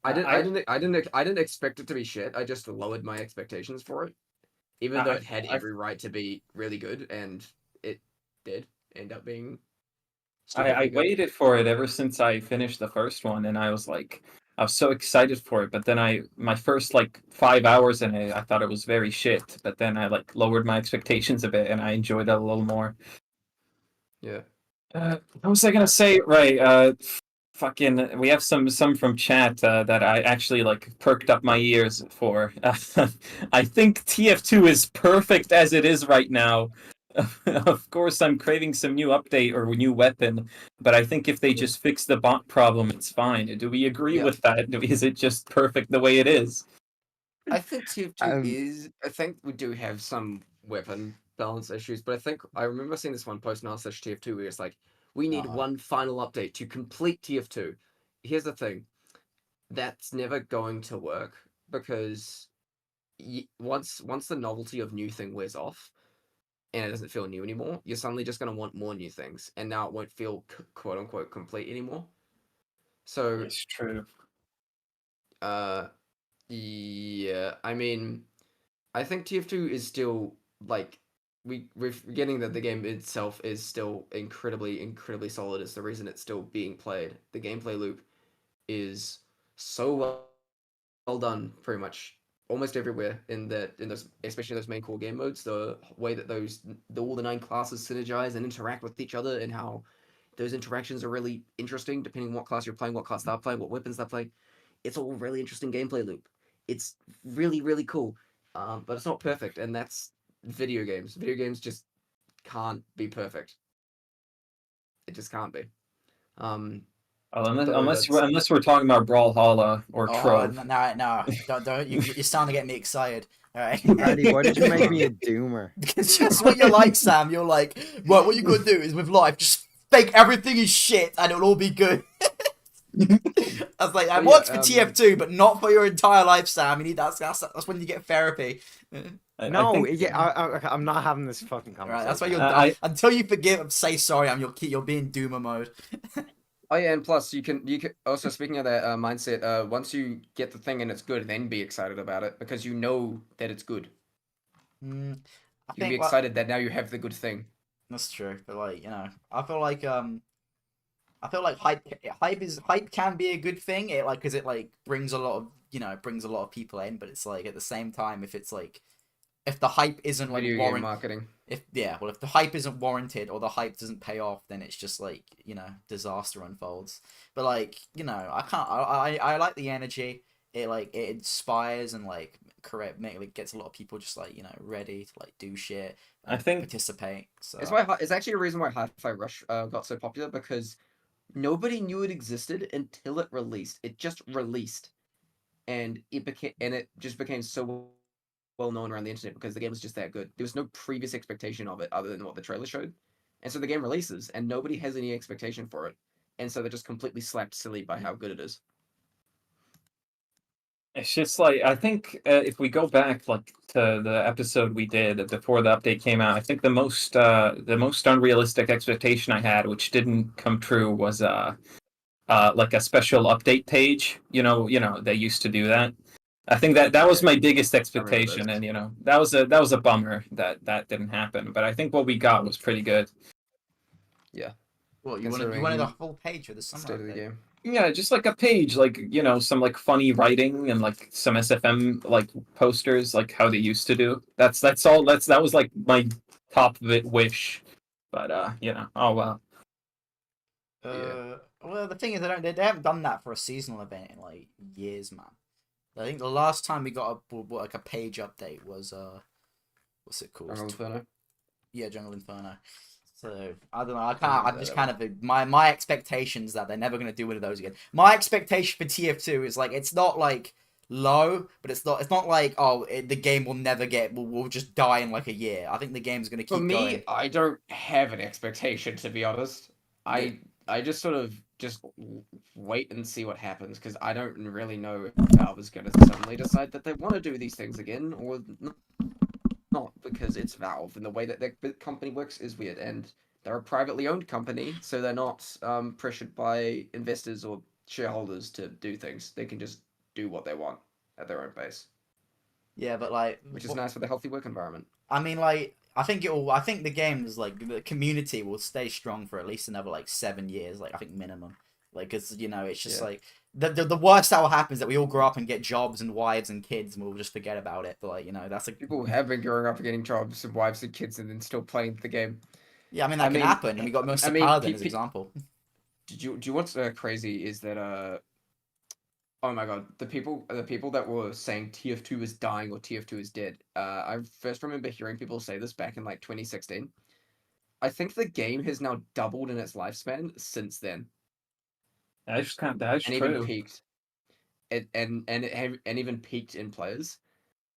S4: I didn't expect it to be shit. I just lowered my expectations for it, even though it had every right to be really good, and it did end up being.
S1: I waited for it ever since I finished the first one, and I was so excited for it. But then my first like 5 hours in it, I thought it was very shit. But then I like lowered my expectations a bit, and I enjoyed it a little more.
S4: Yeah.
S1: What was I gonna say? Right. Fucking, we have some from chat that I actually like perked up my ears for. I think TF2 is perfect as it is right now. Of course, I'm craving some new update or new weapon, but I think if they just fix the bot problem, it's fine. Do we agree with that? Is it just perfect the way it is?
S4: I think TF2 is. I think we do have some weapon balance issues, but I remember seeing this one post on r/TF2 where it's like, we need one final update to complete TF2. Here's the thing, that's never going to work because once the novelty of new thing wears off, and it doesn't feel new anymore, you're suddenly just going to want more new things, and now it won't feel quote unquote complete anymore. So
S1: it's true.
S4: Yeah, I mean, I think TF2 is still like we're getting that the game itself is still incredibly solid. It's the reason it's still being played. The gameplay loop is so well done, pretty much almost everywhere in those, especially those main core game modes. The way that all the 9 classes synergize and interact with each other, and how those interactions are really interesting depending on what class you're playing, what class they're playing, what weapons they're playing. It's all really interesting gameplay loop. It's really cool, but it's not perfect, and that's video games. Video games just can't be perfect. It just can't be.
S1: Unless we're talking about Brawlhalla or Trove.
S2: No, don't. You're starting to get me excited. All right.
S3: Brady, why did you make me a doomer?
S2: Because that's what you're like, Sam. You're like, right, what you gotta do is with life, just fake everything is shit, and it'll all be good. I was like, I
S4: But
S2: worked
S4: yeah,
S2: for TF2, but not for your entire life, Sam. You need that's when you get therapy.
S1: I
S3: No,
S1: think,
S3: yeah, I'm not having this fucking
S2: Right, that's why
S3: conversation.
S2: you're until you forgive and say sorry. You're being doomer mode.
S4: Oh yeah, and plus you can also, speaking of that mindset, once you get the thing and it's good, then be excited about it because you know that it's good.
S2: Mm, I
S4: You can be
S2: think like,
S4: excited that now you have the good thing.
S2: that's true, but like I feel like hype can be a good thing. It like because it like brings a lot of brings a lot of people in, but it's like at the same time if it's like if the hype isn't like
S4: Video game marketing.
S2: if the hype isn't warranted or the hype doesn't pay off, then it's just like disaster unfolds. But like I can't I like the energy. It like it inspires and like like gets a lot of people just like ready to like do shit
S1: I
S2: and
S1: think
S2: participate. So
S4: It's actually a reason why Hi-Fi Rush got so popular because nobody knew it existed until it released. It just released, and it just became so well known around the internet because the game was just that good. There was no previous expectation of it other than what the trailer showed, and so the game releases and nobody has any expectation for it, and so they're just completely slapped silly by how good it is.
S1: it's just like I think if we go back like to the episode we did before the update came out, I think the most unrealistic expectation I had, which didn't come true, was like a special update page. They used to do that. I think that was my biggest expectation, and that was a bummer that didn't happen. But I think what we got was pretty good.
S4: Yeah.
S2: well, you wanted a full page for the summer
S4: State of the
S2: update.
S4: game.
S1: Yeah, just like a page, like some like funny writing and like some SFM like posters, like how they used to do. That's all. That was like my top wish. But oh well.
S2: Well, the thing is, they haven't done that for a seasonal event in like years, man. I think the last time we got like a page update was what's it called?
S4: Jungle Inferno.
S2: Yeah, Jungle Inferno. So I don't know. I can't. I'm just kind of my expectations that they're never gonna do one of those again. My expectation for TF2 is like it's not like low, but it's not like the game will never will just die in like a year. I think the game's gonna keep
S4: For me,
S2: going.
S4: I don't have an expectation, to be honest. I just sort of just wait and see what happens because I don't really know if Valve is going to suddenly decide that they want to do these things again or not, because it's Valve and the way that their company works is weird, and they're a privately owned company, so they're not pressured by investors or shareholders to do things. They can just do what they want at their own pace,
S2: Yeah, but like,
S4: which is nice for the healthy work environment.
S2: I mean, like, I think the game's like the community will stay strong for at least another like 7 years. Like, I think minimum. Like, cause it's just like the worst that will happen is that we all grow up and get jobs and wives and kids, and we'll just forget about it. But like, that's like
S4: People have been growing up and getting jobs and wives and kids and then still playing the game.
S2: yeah, I mean that can happen, and we got most of Paladin as an example.
S4: Do you what's crazy is that oh my god, the people that were saying TF2 is dying or TF2 is dead. I first remember hearing people say this back in like 2016. I think the game has now doubled in its lifespan since then.
S1: That's
S4: and
S1: true.
S4: Even peaked. And even peaked in players.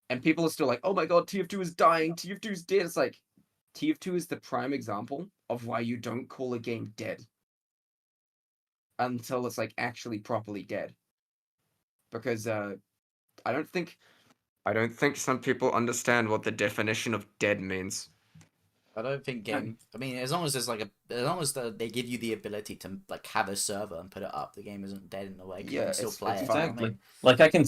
S4: And people are still like, "Oh my god, TF2 is dying. TF2 is dead." It's like TF2 is the prime example of why you don't call a game dead until it's like actually properly dead. Because I don't think some people understand what the definition of dead means.
S2: I don't think game. I mean, as long as there's like as long as they give you the ability to like have a server and put it up, the game isn't dead in a way.
S4: Yeah,
S2: you can still play it.
S1: Exactly. Like I can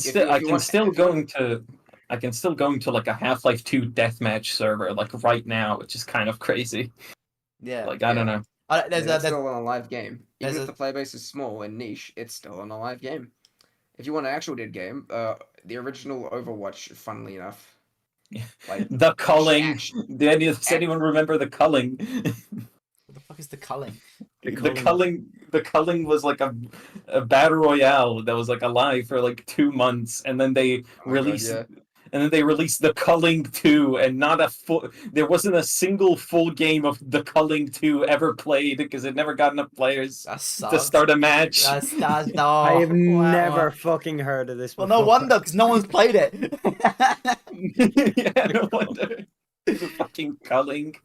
S1: still go into like a Half-Life 2 deathmatch server like right now, which is kind of crazy.
S2: Yeah.
S1: Like I don't know.
S4: It's still an alive game. Even if the player base is small and niche, it's still an alive game. If you want an actual dead game, the original Overwatch, funnily enough. Like
S1: the culling. Does anyone remember the culling?
S2: What the fuck is the culling?
S1: The culling was like a battle royale that was like alive for like 2 months, and then they released the Culling 2, and there wasn't a single full game of the Culling 2 ever played because it never got enough players to start a match.
S2: That's
S3: I have never fucking heard of this before.
S2: Well, no wonder, because no one's played it.
S1: Yeah, no wonder. The fucking Culling.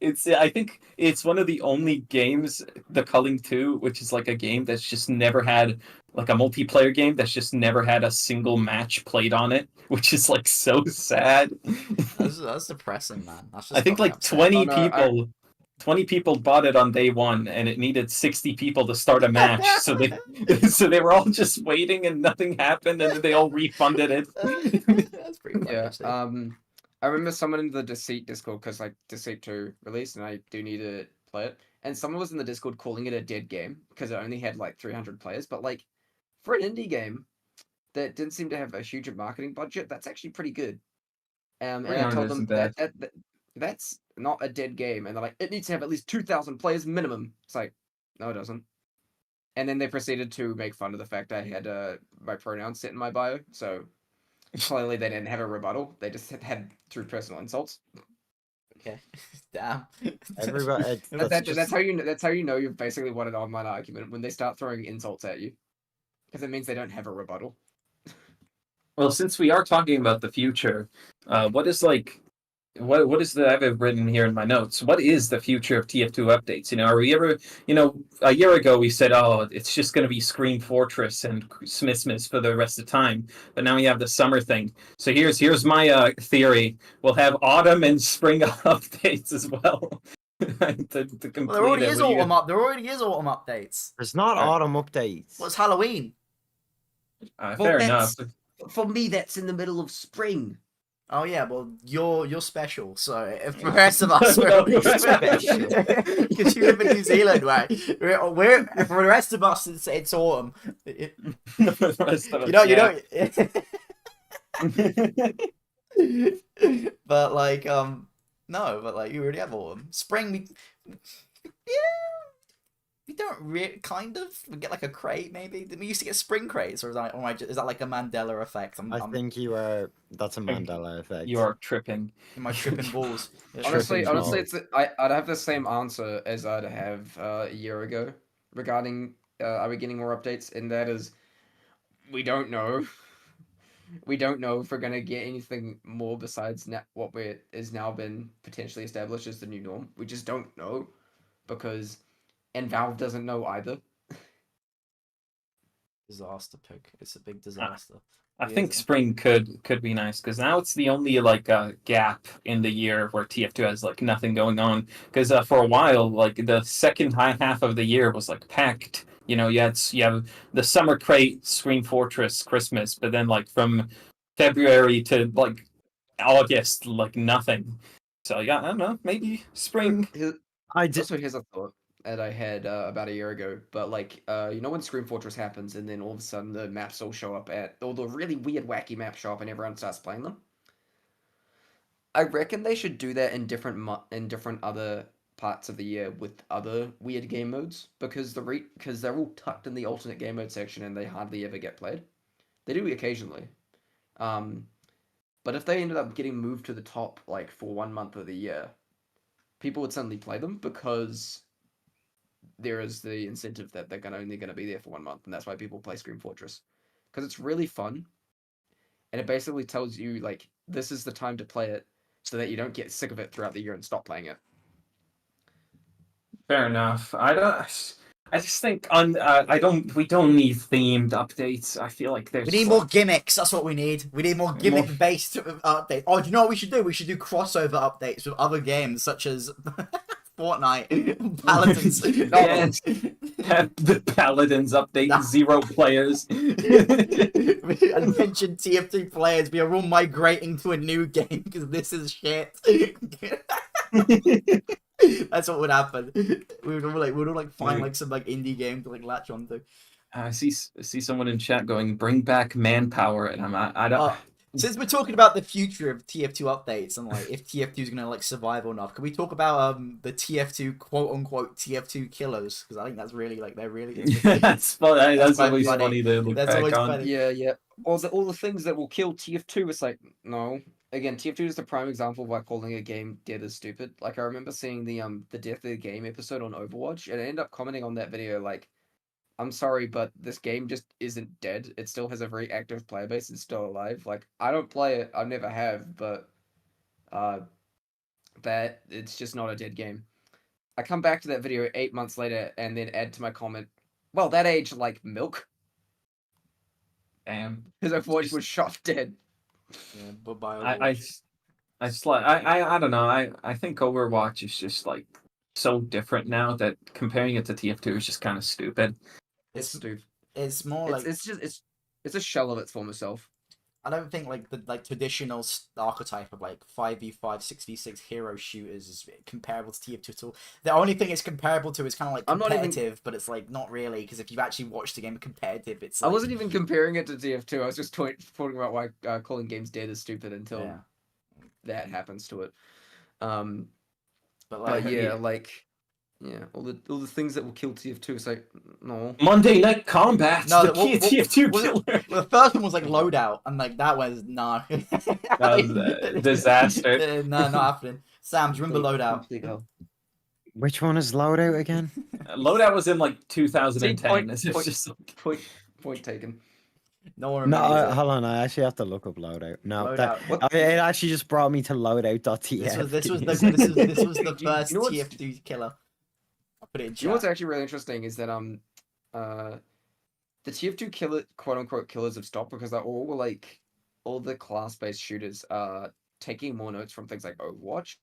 S1: I think it's one of the only games, the Culling 2, which is like a game that's just never had like a multiplayer game that's just never had a single match played on it, which is like so sad.
S2: That's depressing, man. That's
S1: I
S2: just
S1: think
S2: got me
S1: like
S2: upset.
S1: 20 people bought it on day one, and it needed 60 people to start a match. So they so they were all just waiting, and nothing happened, and then they all refunded it.
S2: That's pretty funny.
S4: Yeah.
S2: Actually.
S4: I remember someone in the Deceit Discord because like Deceit 2 released, and I do need to play it. And someone was in the Discord calling it a dead game because it only had like 300 players. But like for an indie game that didn't seem to have a huge marketing budget, that's actually pretty good. And I told them
S1: Isn't bad.
S4: that's not a dead game, and they're like, it needs to have at least 2,000 players minimum. It's like, no, it doesn't. And then they proceeded to make fun of the fact I had my pronouns set in my bio, so clearly they didn't have a rebuttal. They just had through personal insults.
S2: Okay. Damn.
S3: Everybody,
S4: That's how you know you've basically won an online argument when they start throwing insults at you, because it means they don't have a rebuttal.
S1: Well, since we are talking about the future, what is like, what is the I've written here in my notes? What is the future of TF2 updates? You know, are we ever, you know, a year ago we said, oh, it's just going to be Scream Fortress and Smithsmiths for the rest of the time, but now we have the summer thing. So here's my theory: we'll have autumn and spring updates as well. to complete
S2: Well, there already
S1: it.
S2: is
S1: What do you-
S2: autumn there already is autumn updates.
S3: there's not autumn updates.
S2: What's Halloween?
S1: Fair enough.
S4: For me, that's in the middle of spring.
S2: Oh yeah, well you're special. So if the rest of us we're special because you live in New Zealand, right? We're for the rest of us it's autumn.
S1: The rest of us,
S2: You know. But like no, but like you already have autumn. Spring we don't really kind of we get like a crate maybe. We used to get spring crates, or is that like a Mandela effect?
S3: I think you are. That's a Mandela effect.
S1: You are tripping.
S2: Am I tripping balls?
S4: Honestly,
S3: Tripping
S4: it's I'd have the same answer as I'd have a year ago regarding are we getting more updates, and that is we don't know. We don't know if we're gonna get anything more besides what is now been potentially established as the new norm. We just don't know because, and Valve doesn't know either.
S2: Disaster pick. It's a big disaster.
S1: I think spring could be nice because now it's the only like gap in the year where TF2 has like nothing going on. Because for a while, like the second half of the year was like packed. You know, you have the summer crate, Scream Fortress, Christmas, but then like from February to like August, like nothing. So yeah, I don't know, maybe spring.
S3: I did.
S4: Also, here's a thought that I had about a year ago, but like, you know when Scream Fortress happens, and then all of a sudden the maps all show up all the really weird, wacky maps show up, and everyone starts playing them. I reckon they should do that in different other parts of the year with other weird game modes, because because they're all tucked in the alternate game mode section and they hardly ever get played. They do occasionally, but if they ended up getting moved to the top like for 1 month of the year, people would suddenly play them because there is the incentive that they're only going to be there for 1 month, and that's why people play Scream Fortress, because it's really fun, and it basically tells you like this is the time to play it, so that you don't get sick of it throughout the year and stop playing it.
S1: Fair enough. I just think we don't need themed updates. I feel like there's
S2: We need more gimmicks. That's what we need. We need more gimmick-based updates. Oh, do you know what we should do? We should do crossover updates with other games such as Fortnite, Paladins.
S1: Yes. The Paladins update, 0 players.
S2: And mention TF2 players. We are all migrating to a new game because this is shit. That's what would happen. We would all find like some like indie game to like latch onto.
S1: I see someone in chat going, "Bring back manpower," and I don't.
S2: Since we're talking about the future of TF2 updates and like if TF2 is gonna like survive or not, can we talk about the TF2 quote unquote TF2 killers? Because I think that's really like they're really.
S1: That's funny. That's always
S2: funny.
S1: funny to look
S2: That's
S1: back
S2: always
S1: on.
S2: funny.
S4: Yeah. All the things that will kill TF2. It's like no. Again, TF2 is the prime example of why calling a game dead is stupid. Like I remember seeing the Death of the Game episode on Overwatch, and I ended up commenting on that video like, I'm sorry, but this game just isn't dead. It still has a very active player base. It's still alive. Like, I don't play it. I never have, but that it's just not a dead game. I come back to that video 8 months later and then add to my comment, well, that aged like milk.
S1: Damn.
S4: Because Overwatch was shot dead.
S2: Yeah, but by
S1: I
S2: Overwatch.
S1: I don't know. I think Overwatch is just like so different now that comparing it to TF2 is just kind of stupid.
S4: It's stupid.
S2: It's more like
S4: It's a shell of its former self.
S2: I don't think like the traditional archetype of like 5v5, 6v6 hero shooters is comparable to TF2 at all. The only thing it's comparable to is kind of like
S4: I'm not even-
S2: competitive, but it's like not really, because if you've actually watched the game competitive, it's
S4: I
S2: like,
S4: wasn't even comparing it to TF2. I was just talking about why calling games dead is stupid until
S2: yeah.
S4: that happens to it. But
S2: But like
S4: yeah, like all the things that will kill TF2. It's like no.
S1: Monday Night Combat,
S2: No,
S1: the
S2: what-
S1: key
S2: what-
S1: TF2
S2: was it-
S1: killer.
S2: well, the first one was like loadout, and like that was no.
S1: That was a disaster.
S2: No, not happening. Sam, do you remember loadout?
S3: Which one is loadout again?
S1: Loadout was in like 2010.
S4: point-
S1: It's
S4: point-
S1: just
S4: Point taken.
S2: No one
S3: No,
S2: remembers it.
S3: hold on. I actually have to look up loadout. No,
S2: Loadout.
S3: it actually just brought me to loadout.tf.
S2: This was the
S4: Do you
S2: first
S4: know what's-
S2: TF2 killer. I'll put it in
S4: You know what's
S2: chat.
S4: actually really interesting is that the TF2 killer quote unquote killers have stopped because they're all the class based shooters are taking more notes from things like Overwatch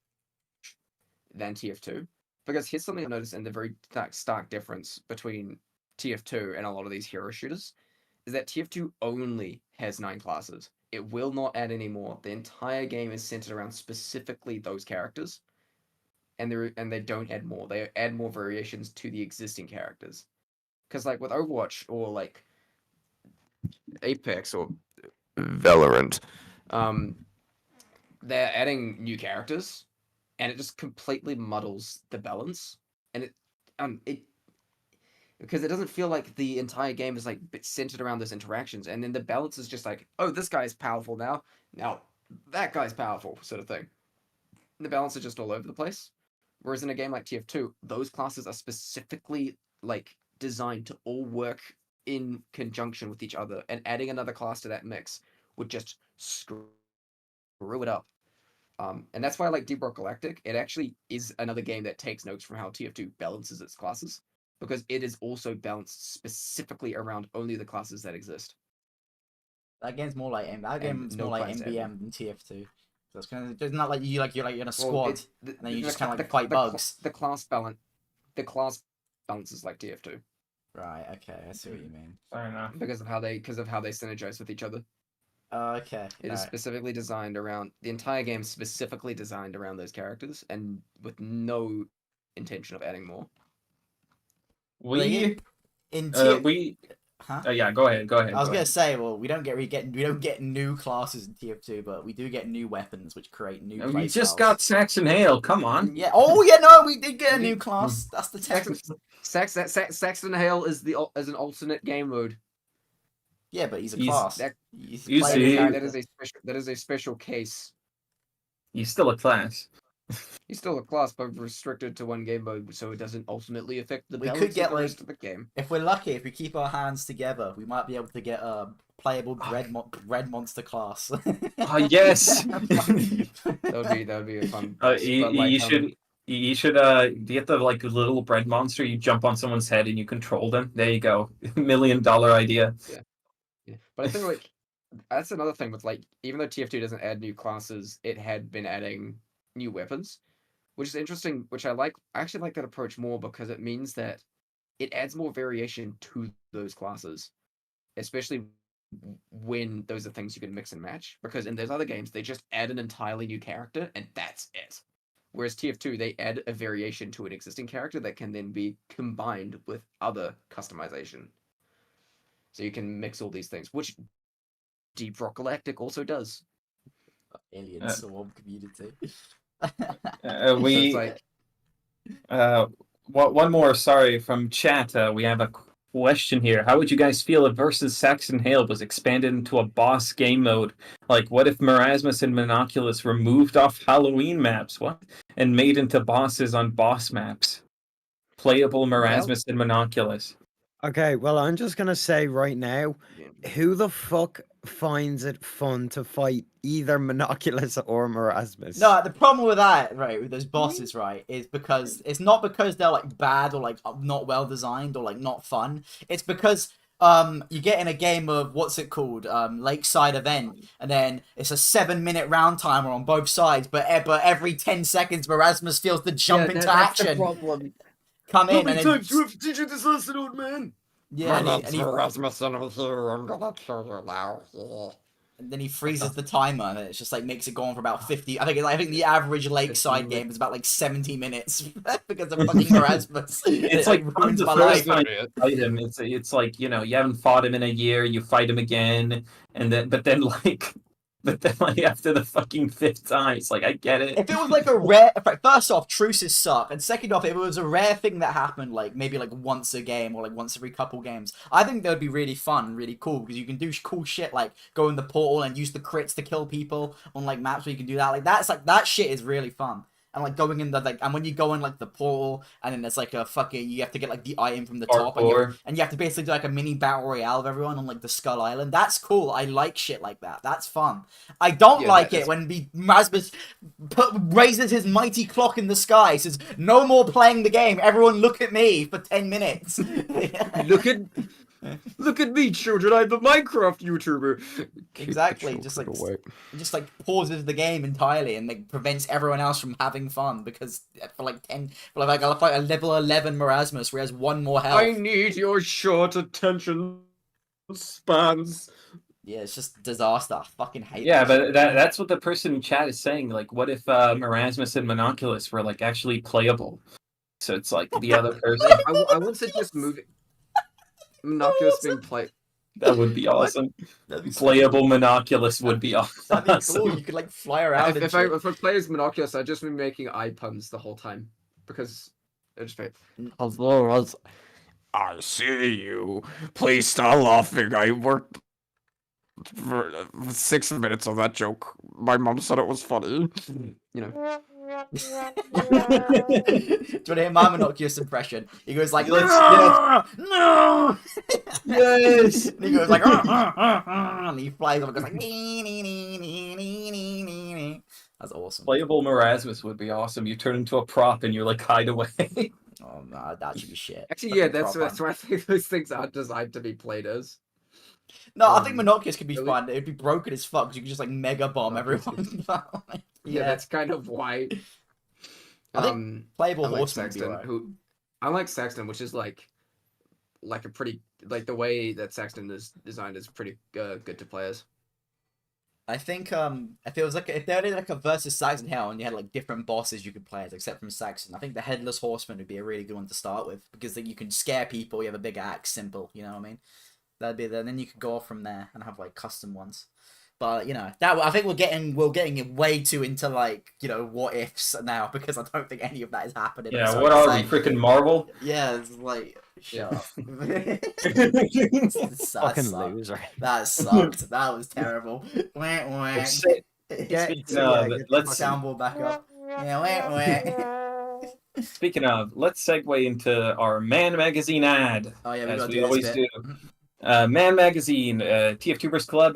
S4: than TF2. Because here's something I noticed in the very stark difference between TF2 and a lot of these hero shooters is that TF2 only has 9 classes. It will not add any more. The entire game is centered around specifically those characters. And they don't add more. They add more variations to the existing characters. Because like with Overwatch or like Apex or Valorant, they're adding new characters, and it just completely muddles the balance. And it because it doesn't feel like the entire game is like centered around those interactions, and then the balance is just like, oh, this guy's powerful now that guy's powerful, sort of thing. The balance is just all over the place. Whereas in a game like TF2, those classes are specifically like designed to all work in conjunction with each other, and adding another class to that mix would just screw it up. And that's why I like Deep Rock Galactic. It actually is another game that takes notes from how TF2 balances its classes, because it is also balanced specifically around only the classes that exist.
S2: That game's more like
S4: no
S2: more like
S4: plans to
S2: MBM than TF2. So it's kind of, it's not like you're in a
S4: Well,
S2: squad, and then you just kind of like fight bugs.
S4: The class balance is like TF2
S2: Right. Okay. I see what you mean.
S1: fair enough.
S4: because of how they synergize with each other.
S2: Okay.
S4: It is
S2: alright.
S4: specifically designed around the entire game, specifically designed around those characters, and with no intention of adding more.
S1: We
S2: In TF...
S1: we
S2: Huh?
S1: yeah, go ahead.
S2: I was gonna say, well, we don't get new classes in TF2, but we do get new weapons, which create new.
S1: We
S2: play
S1: just
S2: styles.
S1: got Saxon Hale. Come on.
S2: Yeah. Oh yeah, no, we did get a new class. That's the tech.
S4: Saxon Hale is an alternate game mode.
S2: Yeah, but he's a
S1: He's-
S2: class.
S4: that-
S2: He's
S1: you
S2: playing
S1: see-
S2: a character.
S4: That is a special case.
S1: He's still a class.
S4: He's still a class, but restricted to one game mode, so it doesn't ultimately affect the
S2: We could
S4: balance
S2: get,
S4: of the
S2: like-
S4: rest of the game.
S2: If we're lucky, if we keep our hands together, we might be able to get a playable red monster class.
S1: Oh yes.
S4: That would be a fun.
S1: You should get the like little bread monster. You jump on someone's head and you control them. There you go. $1 million idea.
S4: Yeah. But I think like that's another thing with like, even though TF2 doesn't add new classes, it had been adding new weapons, which is interesting. Which I like. I actually like that approach more because it means that it adds more variation to those classes, especially when those are things you can mix and match. Because in those other games, they just add an entirely new character and that's it. Whereas TF2, they add a variation to an existing character that can then be combined with other customization. So you can mix all these things, which Deep Rock Galactic also does.
S2: Alien swarm community.
S4: So it's like,
S1: One more. Sorry, from chat. We have a question here. How would you guys feel if versus Saxon Hale was expanded into a boss game mode? Like, what if Marasmus and Monoculus were moved off Halloween maps? What? And made into bosses on boss maps? Playable Marasmus and Monoculus.
S3: Okay, well, I'm just gonna say right now,
S4: yeah.
S3: who the fuck finds it fun to fight either Monoculus or Marasmus.
S2: No, the problem with that, right, with those bosses, right, is because it's not because they're like bad or like not well designed or like not fun. It's because you get in a game of what's it called, Lakeside Event, and then it's a 7-minute round timer on both sides, but every 10 seconds Marasmus feels to jump into action, come in, and then
S4: have to teach you this lesson, old man?
S2: yeah, and
S3: That's Marasmus over here. I'm gonna kill you now.
S2: then he freezes the timer, and it's just like makes it go on for about 50. I think the average Lakeside game is about like 70 minutes because of fucking Erasmus.
S1: It's like
S2: ruins
S1: the
S2: my
S1: first
S2: life.
S1: time you fight him. It's like, you know, you haven't fought him in a year, you fight him again, and then like after the fucking 5th time, it's like I get it.
S2: If it was like a rare, first off, truces suck, and second off, if it was a rare thing that happened, like maybe like once a game or like once every couple games, I think that would be really fun, really cool because you can do cool shit like go in the portal and use the crits to kill people on like maps where you can do that. Like that's like that shit is really fun. And like going in the like, and when you go in like the portal, and then there's like a fucking, you have to get like the item from the top, and you have to basically do like a mini battle royale of everyone on like the Skull Island. That's cool. I like shit like that. That's fun. I don't like it when Rasmus raises his mighty clock in the sky, says no more playing the game. Everyone look at me for 10 minutes.
S4: Look at me, children. I'm a Minecraft YouTuber.
S2: Exactly. Just like pauses the game entirely and like prevents everyone else from having fun because for like a level 11 Marasmus where he has 1 more health.
S4: I need your short attention spans.
S2: Yeah, it's just disaster. I fucking hate
S1: Yeah,
S2: that
S1: but
S2: shit.
S1: that's what the person in chat is saying. Like, what if Marasmus and Monoculus were like actually playable? So it's like the other person.
S4: I want to just move it. Monoculus being played.
S1: That would be awesome.
S2: That'd be
S1: Playable Monoculus would be awesome.
S2: That'd be cool. You could like fly around.
S4: If I play as Monoculus, I'd just be making eye puns the whole time because it's just
S3: Hello, I see you. Please stop laughing. I worked for 6 minutes on that joke. My mom said it was funny.
S4: you know.
S2: Do you want to hear my Monoculus impression? He goes like,
S1: Let's-
S2: no,
S1: Yes.
S2: and he goes like, and he flies over, and goes like, nee, nee, nee, nee, nee, nee, nee, nee. That's awesome.
S1: Playable Marasmus would be awesome. You turn into a prop and you like hide away.
S2: Oh no, that should be shit.
S4: Actually, yeah,
S2: Fucking
S4: that's
S2: prop
S4: why I think those things aren't designed to be played as.
S2: No, I think Monoculus could be
S4: really?
S2: fun. It'd be broken as fuck because you could just like mega bomb everyone.
S4: Yeah, that's kind of why.
S2: I think playable
S4: I like
S2: Horseman would be
S4: Saxton.
S2: alright.
S4: I like Saxton, which is like a pretty the way that Saxton is designed is pretty good to play as.
S2: I think if it was like if they did like a versus Saxon Hell and you had like different bosses you could play as except from Saxon, I think the Headless Horseman would be a really good one to start with because then you can scare people. You have a big axe, simple. You know what I mean? That'd be then you could go off from there and have like custom ones. But you know that I think we're getting way too into like what ifs now because I don't think any of that is happening.
S1: Yeah, what are we, freaking Marvel?
S2: Yeah, it's like shut up.
S3: Fucking loser.
S2: That sucked. That was terrible. Wah, wah.
S1: Speaking of, let's
S2: soundboard back up. Yeah,
S1: Speaking of, let's segue into our MANN magazine ad.
S2: Oh yeah, we
S1: as
S2: gotta
S1: we
S2: do
S1: always
S2: this
S1: do.
S2: bit.
S1: MANN magazine, TF2 Club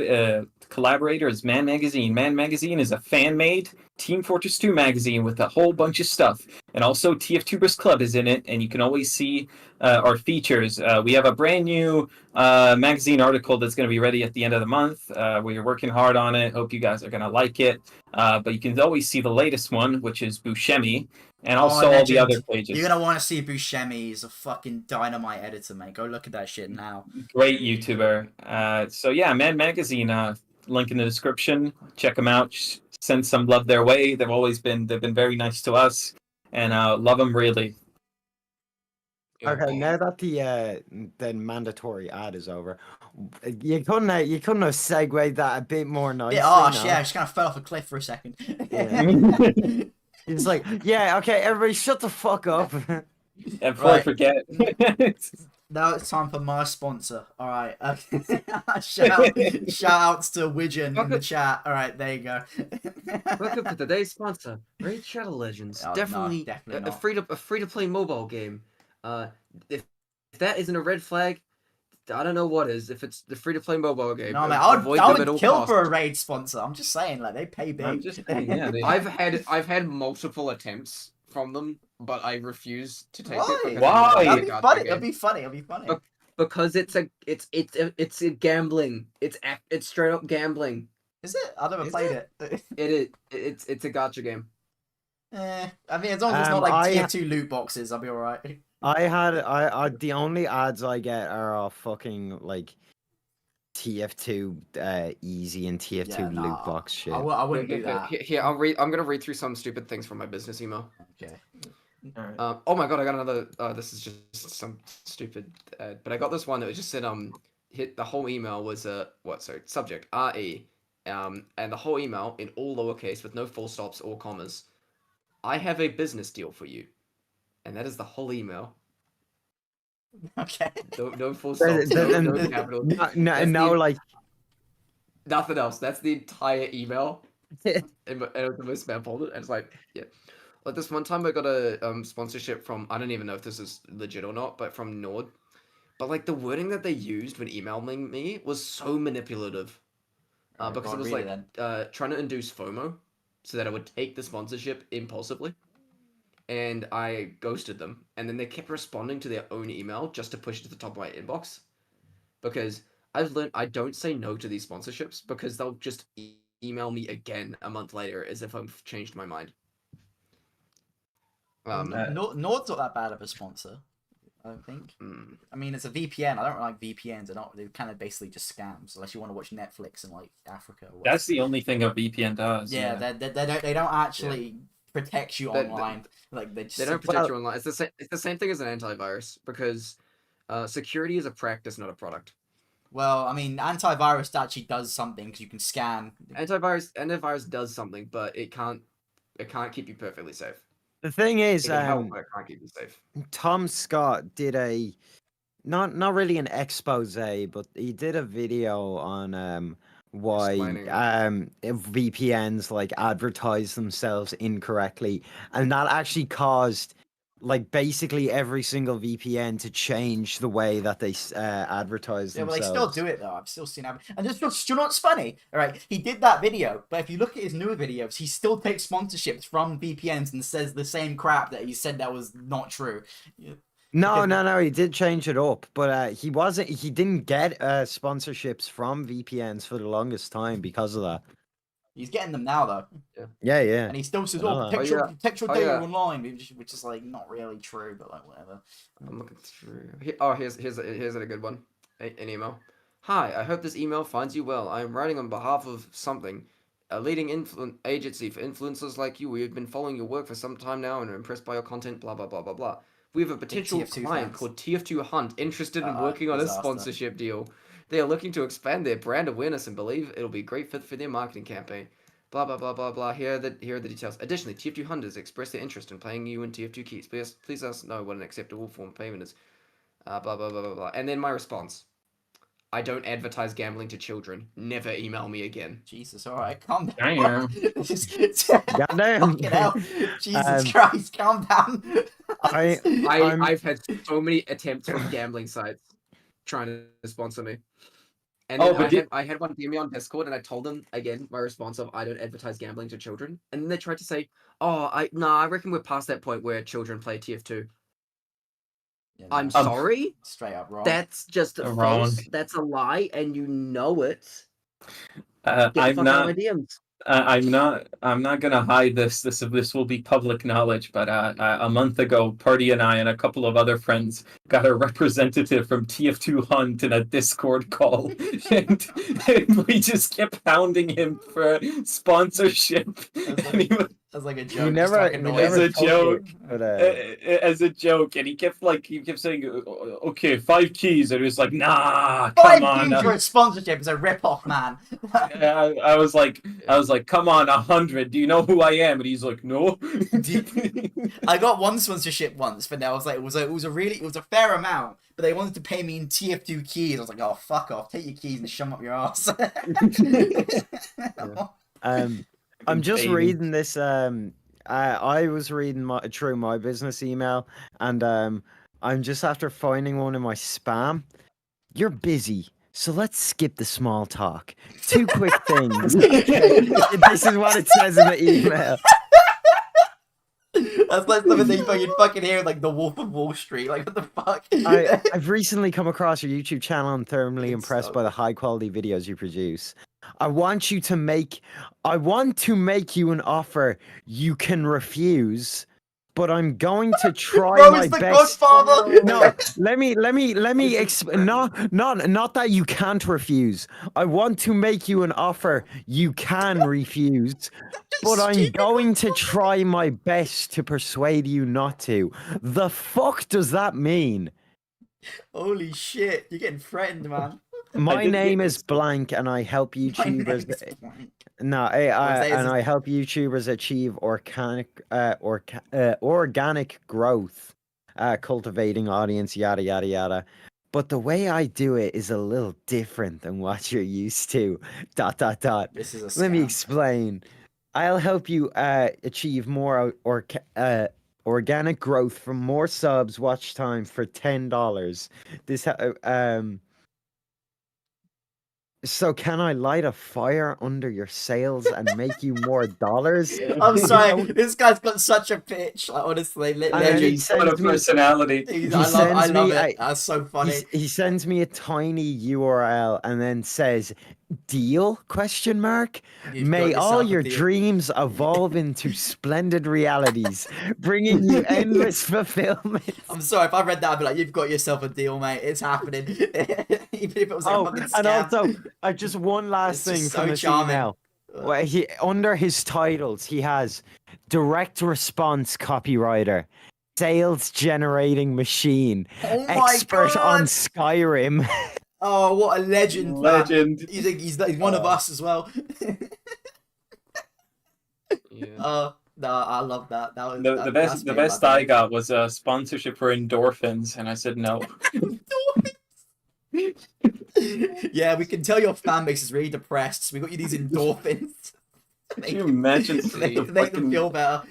S1: collaborator is MANN magazine. MANN magazine is a fan-made Team Fortress 2 magazine with a whole bunch of stuff, and also TF2 Club is in it, and you can always see our features. We have a brand new magazine article that's going to be ready at the end of the month. We're working hard on it. Hope you guys are going to like it. But you can always see the latest one, which is Buscemi, and also all the other pages.
S2: You're gonna want to see Buscemi. He's a fucking dynamite editor, mate. Go look at that shit now.
S1: Great YouTuber. So yeah, MANN magazine. Link in the description. Check them out. Send some love their way. They've been very nice to us, and love them really.
S3: Okay, now that the mandatory ad is over, you couldn't have segued that a bit more nicely.
S2: Yeah,
S3: no?
S2: shit, I just kind of fell off a cliff for a second.
S3: Yeah. It's like, yeah, okay, everybody shut the fuck up.
S1: And before I forget,
S2: now it's time for my sponsor. All right, shout outs to Widgeon in the chat. All right, there you go.
S4: Welcome to today's sponsor, Raid Shadow Legends.
S2: Oh, no,
S4: definitely
S2: not.
S4: a free to play mobile game. If that isn't a red flag, I don't know what is. If it's the free-to-play mobile game,
S2: No, man,
S4: avoid
S2: I
S4: them at
S2: would
S4: all
S2: kill
S4: costs.
S2: for a raid sponsor. I'm just saying, like they pay big.
S1: I'm just saying, yeah.
S4: I've had multiple attempts from them, but I refuse to take
S2: Why?
S4: it because
S1: Why?
S4: I know
S2: That'd
S4: it's
S2: be
S4: a gacha
S2: funny.
S4: game.
S2: That'd be funny. That'd be funny.
S4: Look, because it's a gambling. It's straight up gambling.
S2: Is it? I've never
S4: Is
S2: played
S4: it?
S2: it.
S4: It is. It's a gacha game.
S2: I mean, as long as it's not like
S3: I-
S2: tier 2 loot boxes, I'll be alright.
S3: I the only ads I get are all fucking like TF2 easy and TF2
S2: Yeah,
S3: loot
S2: nah,
S3: box shit.
S2: I wouldn't do that.
S4: Here, I'll read. I'm gonna read through some stupid things from my business email.
S2: Okay.
S4: Oh my god, I got another. This is just some stupid. But I got this one that just said hit the whole email was subject RE, and the whole email in all lowercase with no full stops or commas. I have a business deal for you, and that is the whole email.
S2: Okay.
S4: No full stops. No capital.
S3: No, like
S4: Nothing else. That's the entire email. And it was the most spam folder. And it's like, yeah. Like this one time I got a sponsorship from, I don't even know if this is legit or not, but from Nord. But like the wording that they used when emailing me was so manipulative. Because it was like trying to induce FOMO so that I would take the sponsorship impulsively. And I ghosted them. And then they kept responding to their own email just to push it to the top of my inbox. Because I've learned I don't say no to these sponsorships because they'll just email me again a month later as if I've changed my mind.
S2: Nord's not that bad of a sponsor, I don't think. I mean, it's a VPN. I don't like VPNs. They're kind of basically just scams, unless you want to watch Netflix in like Africa. Or
S1: That's the only thing a VPN does.
S2: yeah. They don't actually protect you online. Like they
S4: don't protect you online. It's the same thing as an antivirus because security is a practice, not a product.
S2: Well, I mean, antivirus actually does something because you can scan.
S4: Antivirus does something, but it can't keep you perfectly safe.
S3: the thing is,
S4: It can help, but it can't keep you safe.
S3: Tom Scott did a not really an expose, but he did a video on why
S4: Explaining.
S3: VPNs like advertise themselves incorrectly, and that actually caused like basically every single VPN to change the way that they advertise
S2: Yeah, but
S3: themselves.
S2: they still do it though. I've still seen it. And it's just, you know what's funny? All right, he did that video, but if you look at his newer videos, he still takes sponsorships from VPNs and says the same crap that he said that was not true.
S3: No, he did change it up, but he didn't get sponsorships from VPNs for the longest time because of that.
S2: He's getting them now though.
S3: Yeah.
S2: And he still says,
S3: I
S2: "Oh,
S3: know that.
S2: protect your data online," which is like not really true, but like whatever.
S4: I'm looking through. Here's a good one. An email. Hi, I hope this email finds you well. I am writing on behalf of something, a leading agency for influencers like you. We have been following your work for some time now and are impressed by your content. Blah blah blah blah blah. We have a potential
S2: TF2
S4: client
S2: fans.
S4: called TF2 Hunt interested in working on a
S2: disaster.
S4: sponsorship deal. They are looking to expand their brand awareness and believe it'll be a great fit for their marketing campaign. Blah blah blah blah blah. Here are the details. Additionally, TF2 Hunters express their interest in paying you in TF2 keys. Please let us know what an acceptable form of payment is. Blah blah blah blah blah. And then my response: I don't advertise gambling to children. Never email me again.
S2: Jesus, all right, calm down.
S1: Damn.
S3: Goddamn.
S2: Fucking hell. Jesus Christ, calm down.
S4: I've had so many attempts from gambling sites trying to sponsor me. And then I had one DM me on Discord, and I told them again my response of I don't advertise gambling to children. And then they tried to say, I reckon we're past that point where children play TF2.
S2: Yeah,
S4: I'm sorry.
S2: Straight up wrong.
S4: That's just
S1: Wrong.
S4: false. That's a lie, and you know it.
S1: I'm
S4: Get the fuck out
S1: not.
S4: of my DMs.
S1: I'm not gonna hide this. This will be public knowledge. But a month ago, Party and I and a couple of other friends got a representative from TF2 Hunt in a Discord call, and we just kept hounding him for sponsorship. And he was,
S2: That's like a joke.
S3: We
S2: just
S3: never,
S2: fucking
S3: we
S2: annoying.
S1: As
S3: never
S1: a
S3: told
S1: joke.
S3: it, but,
S1: as a joke, and he kept saying, "Okay, 5 keys," and he was like, "Nah,
S2: Five
S1: come on."
S2: keys for a sponsorship is a rip-off, man.
S1: I was like, "Come on, 100. Do you know who I am?" And he's like, "No."
S2: I got one sponsorship once, but now I was like, it was a fair amount, but they wanted to pay me in TF2 keys. I was like, oh, fuck off, take your keys and shove up your ass.
S3: I'm just
S1: Baby.
S3: reading this. I was reading through my business email, and I'm just after finding one in my spam. You're busy, so let's skip the small talk. 2 quick things. This is what it says in the email.
S2: That's like something that you'd fucking hear like the Wolf of Wall Street. Like, what the fuck?
S3: I've recently come across your YouTube channel and thoroughly
S2: Good
S3: impressed
S2: stuff.
S3: by the high quality videos you produce. I want to make you an offer you can refuse, but I'm going to try
S2: Bro,
S3: my
S2: it's the
S3: best.
S2: Godfather.
S3: No, let me not that you can't refuse. I want to make you an offer you can refuse, but I'm going to try my best to persuade you not to. The fuck does that mean?
S2: Holy shit, you're getting threatened, man.
S3: My
S1: didn't
S3: name
S1: get
S3: is
S1: this.
S3: blank, and I help
S2: My name
S3: YouTubers.
S2: is blank.
S3: No,
S2: say
S3: and
S2: is-
S3: I help YouTubers achieve organic growth, cultivating audience, yada yada yada. But the way I do it is a little different than what you're used to. ...
S2: This is a scam.
S3: Let me explain. I'll help you achieve more organic growth from more subs, watch time for $10. This So can I light a fire under your sails and make you more dollars?
S2: I'm sorry,
S3: Don't-
S2: this guy's got such a pitch. Like, honestly,
S3: then he
S2: legend.
S3: sends
S1: What a
S3: me-
S1: personality.
S2: I
S3: he
S2: love
S3: sends me
S2: it. That's so funny.
S3: He sends me a tiny URL and then says, "Deal?" Question mark.
S2: You've
S3: May
S2: got
S3: all
S2: yourself a
S3: your
S2: deal.
S3: dreams evolve into splendid realities, bringing you endless fulfillment.
S2: I'm sorry, if I read that, I'd be like, you've got yourself a deal, mate. It's happening. Even if it was like a
S3: Oh,
S2: fucking
S3: and
S2: scam.
S3: also, just one last
S2: It's
S3: thing
S2: just
S3: from
S2: so
S3: this
S2: charming.
S3: email. Well, under his titles, he has direct response copywriter, sales generating machine,
S2: Oh my
S3: expert on
S2: God!
S3: Skyrim.
S2: Oh, what a legend, man.
S1: Legend.
S2: He's one of us as well.
S4: Yeah.
S2: No, I love that. That was
S1: The
S2: that's
S1: best
S2: made my
S1: I
S2: day.
S1: got was a sponsorship for endorphins, and I said no.
S2: Yeah, we can tell your fan base is really depressed. So we got you these endorphins.
S1: Can you imagine
S2: to make them feel better.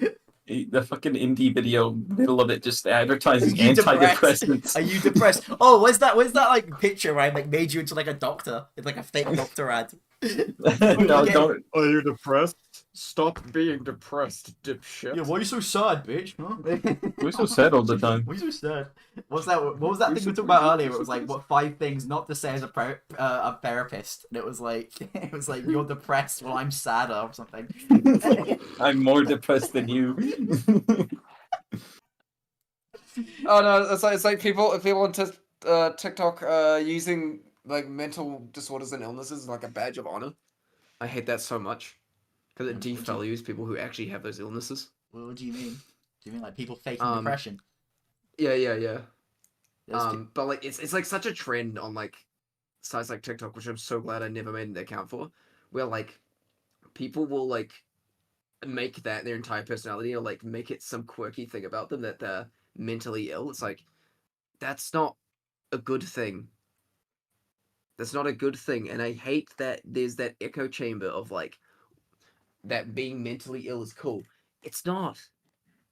S1: the fucking indie video, middle of it, just advertising
S2: Are you depressed?
S1: antidepressants?
S2: Are you depressed? Oh, where's that like picture where I like made you into like a doctor? It's like a fake doctor ad.
S1: No,
S2: Get-
S1: don't.
S4: Are you depressed? Stop being depressed, dipshit.
S2: Yeah, why are you so sad, bitch? Huh?
S1: We're so sad all the time.
S2: Why are you so sad? What was that thing we talked about earlier? It was like what 5 things not to say as a therapist, and it was like you're depressed. Well, I'm sadder or something.
S1: I'm more depressed than you.
S4: Oh no, it's like people on TikTok using like mental disorders and illnesses as like a badge of honor. I hate that so much because it devalues people who actually have those illnesses.
S2: What do you mean? Do you mean like people faking
S4: Um,
S2: depression?
S4: Yeah.
S2: There's
S4: But like it's like such a trend on like sites like TikTok, which I'm so glad I never made an account for, where like people will like make that their entire personality or like make it some quirky thing about them that they're mentally ill. It's like that's not a good thing. That's not a good thing, and I hate that there's that echo chamber of like that being mentally ill is cool. It's not.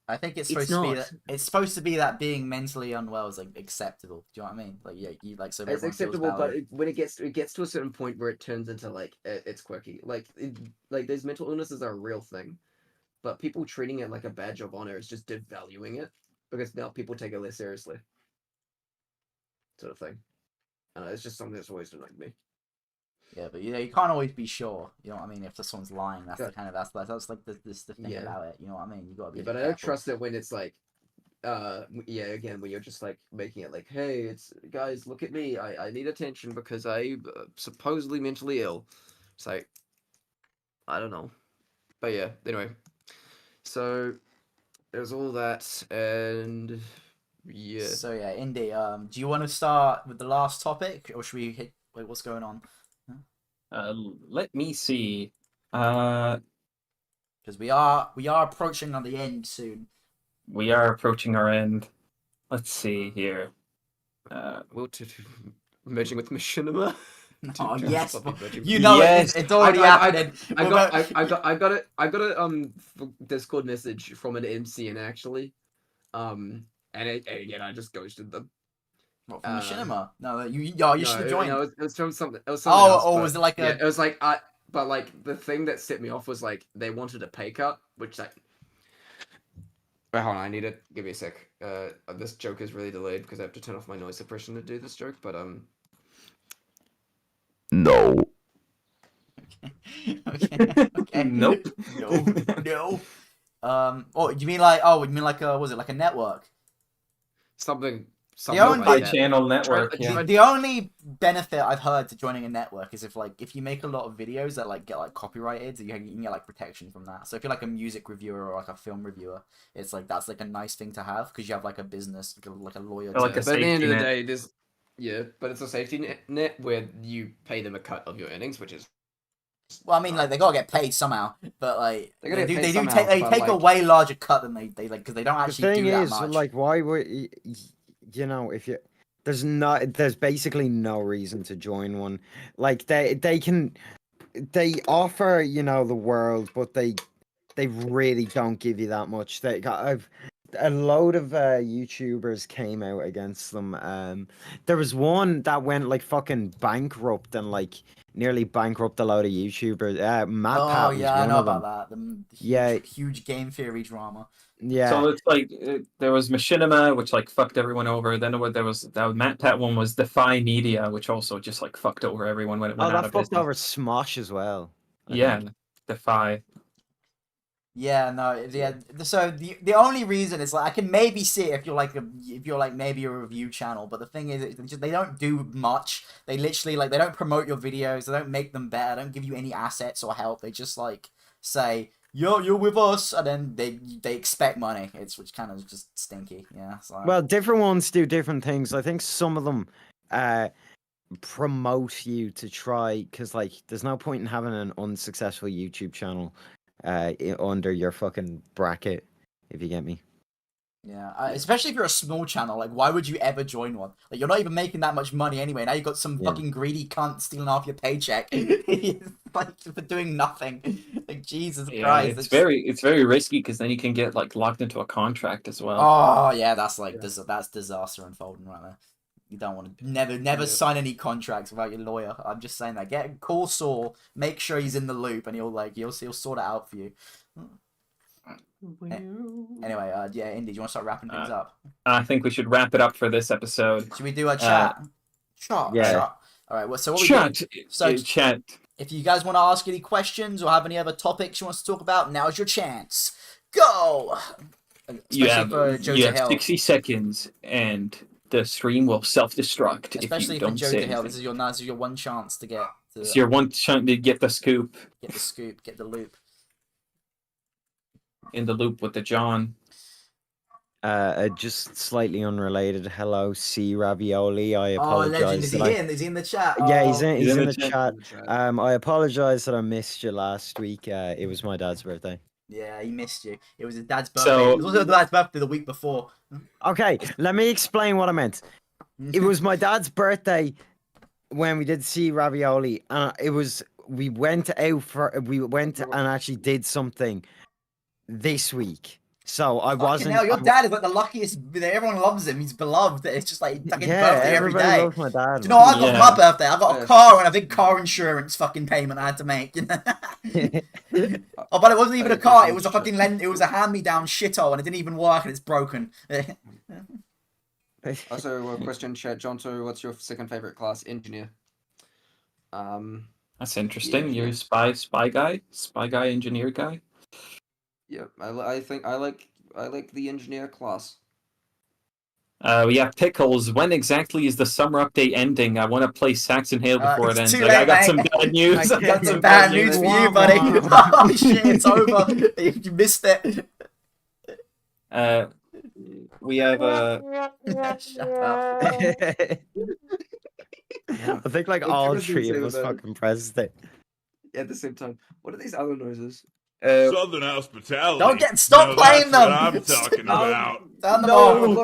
S2: I think it's
S4: It's
S2: supposed to be
S4: not.
S2: that it's supposed to be that being mentally unwell is like acceptable. Do you know what I mean? Like you like so
S4: It's
S2: everyone feels
S4: acceptable, but
S2: valid.
S4: when it gets to a certain point where it turns into like it's quirky. Like like those mental illnesses are a real thing, but people treating it like a badge of honor is just devaluing it because now people take it less seriously. Sort of thing. It's just something that's always annoyed me.
S2: Yeah, but you can't always be sure. You know what I mean? If someone's lying, that's
S4: Yeah.
S2: the kind of that's like the thing
S4: Yeah.
S2: about it. You know what I mean? You gotta be.
S4: Yeah, but I don't trust it when it's like, again, when you're just like making it like, hey, it's guys, look at me, I need attention because I'm supposedly mentally ill. It's like, I don't know, but yeah. Anyway, so there's all that, and yeah,
S2: So yeah, Indy. Do you want to start with the last topic, or should we hit? Wait, what's going on?
S1: Let me see. Uh,
S2: Because we are approaching on the end soon.
S1: we are approaching our end. Let's see here.
S4: will to merging with Machinima.
S2: Oh
S4: To
S2: yes,
S4: stop merging.
S2: you know
S1: Yes.
S2: it's already
S4: I
S2: happening.
S4: got a Discord message from an MCN actually, and again I just ghosted them.
S2: What, from Machinima? No, you should have joined.
S4: No, it was from something. It was something else,
S2: Oh,
S4: but,
S2: was it like
S4: yeah,
S2: a?
S4: it was like but like the thing that set me off was like they wanted a pay cut, which like. Wait, hold on, I need it. Give me a sec. This joke is really delayed because I have to turn off my noise suppression to do this joke, but No.
S2: Okay.
S1: Nope.
S2: No. Oh, you mean like was it like a network?
S4: Something
S2: only-
S4: like
S1: High
S4: that.
S1: channel network.
S4: Try-
S1: Yeah.
S2: The only benefit I've heard to joining a network is if you make a lot of videos that like get like copyrighted, you can get like protection from that. So if you're like a music reviewer or like a film reviewer, it's like that's like a nice thing to have because you have like a business, like a lawyer.
S1: Or like
S2: to...
S1: a
S4: But at the end of the
S1: safety net.
S4: day, but it's a safety net where you pay them a cut of your earnings, which is
S2: Well, I mean, like they gotta get paid somehow, but like
S4: They gotta get paid
S2: they
S4: somehow,
S2: take
S4: but,
S2: a
S4: like-
S2: way larger cut than they like because they don't
S3: The
S2: actually
S3: thing
S2: do that
S3: is,
S2: much.
S3: like, why would you know if you there's basically no reason to join one. Like they offer, you know, the world, but they really don't give you that much. A load of YouTubers came out against them. There was one that went like fucking bankrupt and like nearly bankrupt a load of YouTubers. MatPat was
S2: yeah, I
S3: one
S2: know
S3: of them.
S2: about that. The
S3: Yeah.
S2: huge game theory drama.
S3: Yeah.
S1: So it's like there was Machinima, which like fucked everyone over. Then there was that MatPat one was Defy Media, which also just like fucked over everyone when it went out
S3: that
S1: of
S3: fucked
S1: business.
S3: over Smosh as well. I
S1: Yeah,
S3: think.
S1: Defy.
S2: Yeah, no, yeah. So the only reason is like I can maybe see it if you're like maybe a review channel, but the thing is they don't do much. They literally like they don't promote your videos. They don't make them better. They don't give you any assets or help. They just like say you're with us, and then they expect money. It's which kind of just stinky. Yeah. So.
S3: Well, different ones do different things. I think some of them promote you to try because like there's no point in having an unsuccessful YouTube channel under your fucking bracket, if you get me.
S2: Yeah, especially if you're a small channel, like why would you ever join one? Like you're not even making that much money anyway. Now you've got some fucking greedy cunt stealing off your paycheck, like for doing nothing. Like Jesus Christ,
S1: it's very risky because then you can get like locked into a contract as well.
S2: Oh yeah, that's like that's disaster unfolding right there. You don't want to never sign any contracts without your lawyer. I'm just saying that. Call Saul, make sure he's in the loop, and he'll sort it out for you. Anyway, yeah, Indy, do you want to start wrapping things up?
S1: I think we should wrap it up for this episode.
S2: Should we do a chat? Chat. All right. Well, so what
S1: Chat.
S2: chat. If you guys want to ask any questions or have any other topics you want us to talk about, now's your chance. Go.
S1: You have
S2: Hill.
S1: 60 seconds, and the stream will self-destruct
S2: Especially
S1: if you don't say
S2: Hill.
S1: anything.
S2: This is your one chance to get.
S1: It's your one chance to get the scoop.
S2: Get the scoop. Get the loop.
S1: In the loop with the John.
S3: Just slightly unrelated. Hello, C Ravioli. I
S2: Oh, legend!
S3: apologize.
S2: Is he in? Is he in the chat?
S3: Yeah,
S2: Oh.
S3: he's in the chat.
S4: chat.
S3: I apologize that I missed you last week. It was my dad's birthday.
S2: Yeah, he missed you. It was his dad's birthday.
S1: So-
S2: It was also his dad's birthday the week before.
S3: Okay, let me explain what I meant. It was my dad's birthday when we did see Ravioli. We went and actually did something this week. So I wasn't.
S2: Hell, your dad is like the luckiest. Everyone loves him. He's beloved. It's just like fucking
S3: Yeah,
S2: birthday every
S3: everybody
S2: day.
S3: loves my dad.
S2: Do you know what I got for
S1: Yeah.
S2: my birthday? I got a car and a big car insurance fucking payment I had to make. You know? Oh, but it wasn't even a car. It was a fucking it was a hand-me-down shithole, and it didn't even work, and it's broken.
S4: Also, a question, chat. Jonto, what's your second favorite class? Engineer.
S1: That's interesting.
S4: Yeah.
S1: You're a spy guy, engineer guy.
S4: Yeah, I think I like the engineer class.
S1: We have Pickles. When exactly is the summer update ending? I want to play Saxon Hill before it
S2: It's
S1: ends.
S2: too
S1: Like, I
S2: late,
S1: got
S2: mate.
S1: some bad news.
S2: I got some bad news for you, buddy. Oh shit, it's over. You missed it.
S1: We have
S2: Shut up.
S3: I think like
S4: What
S3: all
S4: difference
S3: three
S4: is
S3: of
S4: it
S3: us
S4: about-
S3: fucking pressed it.
S4: At the same time, what are these other noises?
S5: Southern hospitality.
S2: Don't stop
S5: Now
S2: playing
S5: that's
S2: them.
S5: what I'm talking about.
S2: Turn them
S4: No,
S2: off.